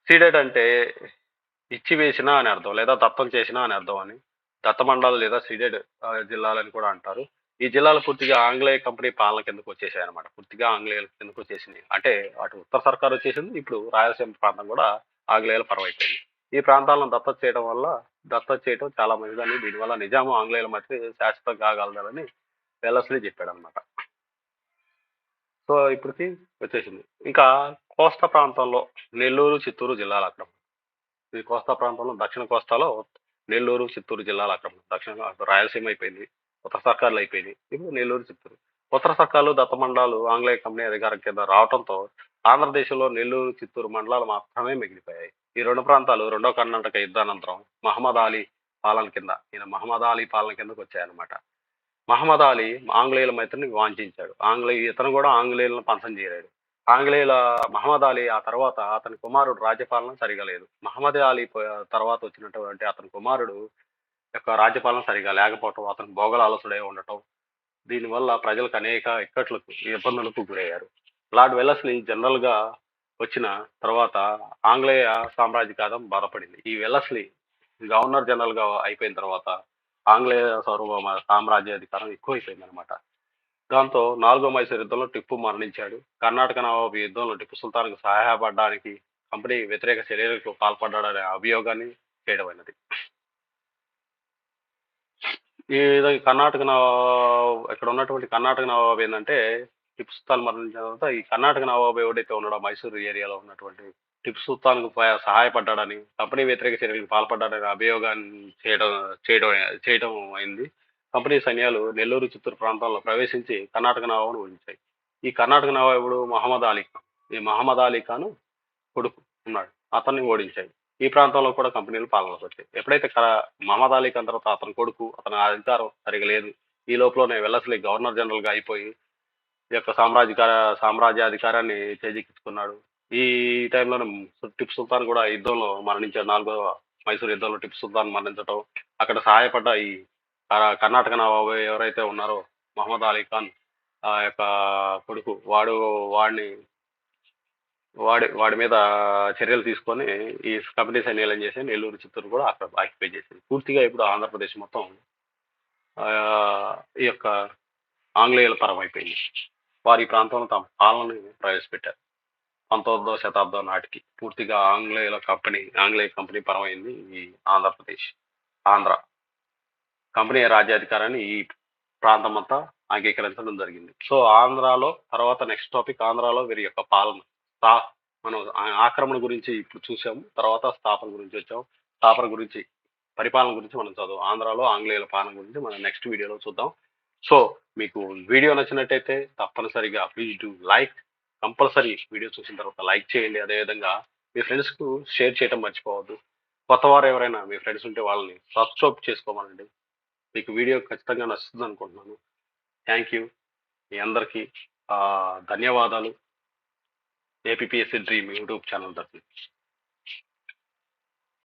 సీడెడ్ అంటే ఇచ్చివేసిన అని అర్థం, లేదా దత్తం చేసిన అని అర్థం అని. దత్త మండలాలు లేదా సీడెడ్ జిల్లాలని కూడా అంటారు. ఈ జిల్లాలు పూర్తిగా ఆంగ్లేయ కంపెనీ పాలన కిందకు వచ్చేసాయి అనమాట. పూర్తిగా ఆంగ్లేయుల కిందకు వచ్చేసినాయి. అంటే అటు ఉత్తర సర్కార్ వచ్చేసింది, ఇప్పుడు రాయలసీమ ప్రాంతం కూడా ఆంగ్లేయుల పరమైపోయింది. ఈ ప్రాంతాలను దత్తత చేయడం చాలా మంచిదని, దీనివల్ల నిజాము ఆంగ్లేయుల మధ్య శాశ్వతం కాగలదని వెల్లస్లీ చెప్పాడు అనమాట. సో ఇప్పటికి వచ్చేసింది. ఇంకా కోస్తా ప్రాంతంలో నెల్లూరు, చిత్తూరు జిల్లాల ఆక్రమణ. ఈ కోస్తా ప్రాంతంలో దక్షిణ కోస్తాలో నెల్లూరు, చిత్తూరు జిల్లాల ఆక్రమణ. దక్షిణ రాయలసీమ అయిపోయింది, ఉత్తర సర్కార్లు అయిపోయింది, ఇప్పుడు నెల్లూరు, చిత్తూరు. ఉత్తర సర్కార్లు దత్త మండలాలు ఆంగ్లేయ కంపెనీ అధికారం కింద రావడంతో ఆంధ్రదేశంలో నెల్లూరు, చిత్తూరు మండలాలు మాత్రమే మిగిలిపోయాయి. ఈ 2 ప్రాంతాలు రెండో కర్ణాటక యుద్ధానంతరం మహమ్మద్ అలీ పాలన కిందకు వచ్చాయన్నమాట. మహమ్మద్ అలీ ఆంగ్లేయుల మైత్రిని వాంఛించాడు. ఇతను కూడా ఆంగ్లేయులను పంచం చేరాడు. మహమ్మద్ అలీ ఆ తర్వాత అతని కుమారుడు రాజ్యపాలన సరిగా లేదు. మహమ్మద్ అలీ తర్వాత వచ్చినటువంటి అతని కుమారుడు యొక్క రాజ్యపాలన సరిగా లేకపోవటం, అతను భోగల అలసుడై ఉండటం, దీనివల్ల ప్రజలకు అనేక ఇబ్బందులకు గురయ్యారు. లార్డ్ వెల్లస్లీ జనరల్ గా వచ్చిన తర్వాత ఆంగ్లేయ సామ్రాజ్యవాదం బలపడింది. ఈ వెల్లస్లీ గవర్నర్ జనరల్ గా అయిపోయిన తర్వాత ఆంగ్లేయ సామ్రాజ్యాధికారం ఎక్కువైపోయింది అనమాట. దాంతో 4వ మైసూర్ యుద్ధంలో టిప్పు మరణించాడు. కర్ణాటక నవాబు యుద్ధంలో టిప్పు సుల్తాన్కు సహాయపడడానికి కంపెనీ వ్యతిరేక చర్యలకు పాల్పడ్డాడనే అభియోగాన్ని చేయడమైనది. ఈ విధంగా ఇక్కడ ఉన్నటువంటి కర్ణాటక నవాబు ఏంటంటే టిప్పు సుల్తాన్ మరణించిన తర్వాత ఈ కర్ణాటక నవాబు ఎవడైతే ఉన్నాడో మైసూరు ఏరియాలో ఉన్నటువంటి టిప్పు సుల్తాన్కు సహాయపడ్డాడని, కంపెనీ వ్యతిరేక చర్యలకు పాల్పడ్డాడనే అభియోగాన్ని చేయడం అయింది. కంపెనీ సైన్యాలు నెల్లూరు, చిత్తూరు ప్రాంతాల్లో ప్రవేశించి కర్ణాటక నవాబును ఓడించాయి. ఈ కర్ణాటక నవాబుడు మహమ్మద్ అలీ ఖాన్. ఈ మహమ్మద్ అలీ ఖాన్ కొడుకు ఉన్నాడు, అతన్ని ఓడించాయి. ఈ ప్రాంతంలో కూడా కంపెనీలు పాలనలోకి వచ్చాయి. ఎప్పుడైతే మహమ్మద్ అలీ ఖాన్ తర్వాత అతని కొడుకు, అతని అధికారం సరిగా లేదు. ఈ లోపలనే వెల్లస్లీ గవర్నర్ జనరల్ గా అయిపోయి ఈ యొక్క సామ్రాజ్యాధికారాన్ని చేజిక్కించుకున్నాడు. ఈ టైంలోనే టిప్పు సుల్తాన్ కూడా యుద్ధంలో మరణించాడు. 4వ మైసూర్ యుద్ధంలో టిప్పు సుల్తాన్ మరణించడం, అక్కడ సహాయపడ్డ ఈ కర్ణాటక నవాబు ఎవరైతే ఉన్నారో మహమ్మద్ అలీ ఖాన్ ఆ యొక్క కొడుకు, వాడి మీద చర్యలు తీసుకొని ఈ కంపెనీ సైన్యాలు ఏం చేసి నెల్లూరు, చిత్తూరు కూడా అక్కడ ఆక్యుపై చేసింది. పూర్తిగా ఇప్పుడు ఆంధ్రప్రదేశ్ మొత్తం ఈ యొక్క ఆంగ్లేయుల పరం అయిపోయింది. వారి ప్రాంతంలో తమ పాలనని ప్రవేశపెట్టారు. 19వ శతాబ్దం నాటికి పూర్తిగా ఆంగ్లేయ కంపెనీ పరమైంది ఈ ఆంధ్ర. కంపెనీ రాజ్యాధికారాన్ని ఈ ప్రాంతం అంతా అంగీకరించడం జరిగింది. సో ఆంధ్రాలో తర్వాత నెక్స్ట్ టాపిక్ ఆంధ్రాలో వీరి యొక్క పాలన. మనం ఆక్రమణ గురించి ఇప్పుడు చూసాము. తర్వాత స్థాపన గురించి వచ్చాము. స్థాపన గురించి పరిపాలన గురించి మనం చదువు ఆంధ్రాలో ఆంగ్లేయుల పాలన గురించి మనం నెక్స్ట్ వీడియోలో చూద్దాం. సో మీకు వీడియో నచ్చినట్టయితే తప్పనిసరిగా please do like. Compulsory video చూసిన తర్వాత లైక్ చేయండి. అదేవిధంగా మీ ఫ్రెండ్స్కు షేర్ చేయడం మర్చిపోవద్దు. కొత్త వారు ఎవరైనా మీ ఫ్రెండ్స్ ఉంటే వాళ్ళని సబ్స్క్రైబ్ చేసుకోమనండి. మీకు వీడియో ఖచ్చితంగా నచ్చుతుంది అనుకుంటున్నాను. Thank you. మీ అందరికీ ధన్యవాదాలు. ఏపీఎస్సీ డ్రీమ్ యూట్యూబ్ ఛానల్ తరఫున.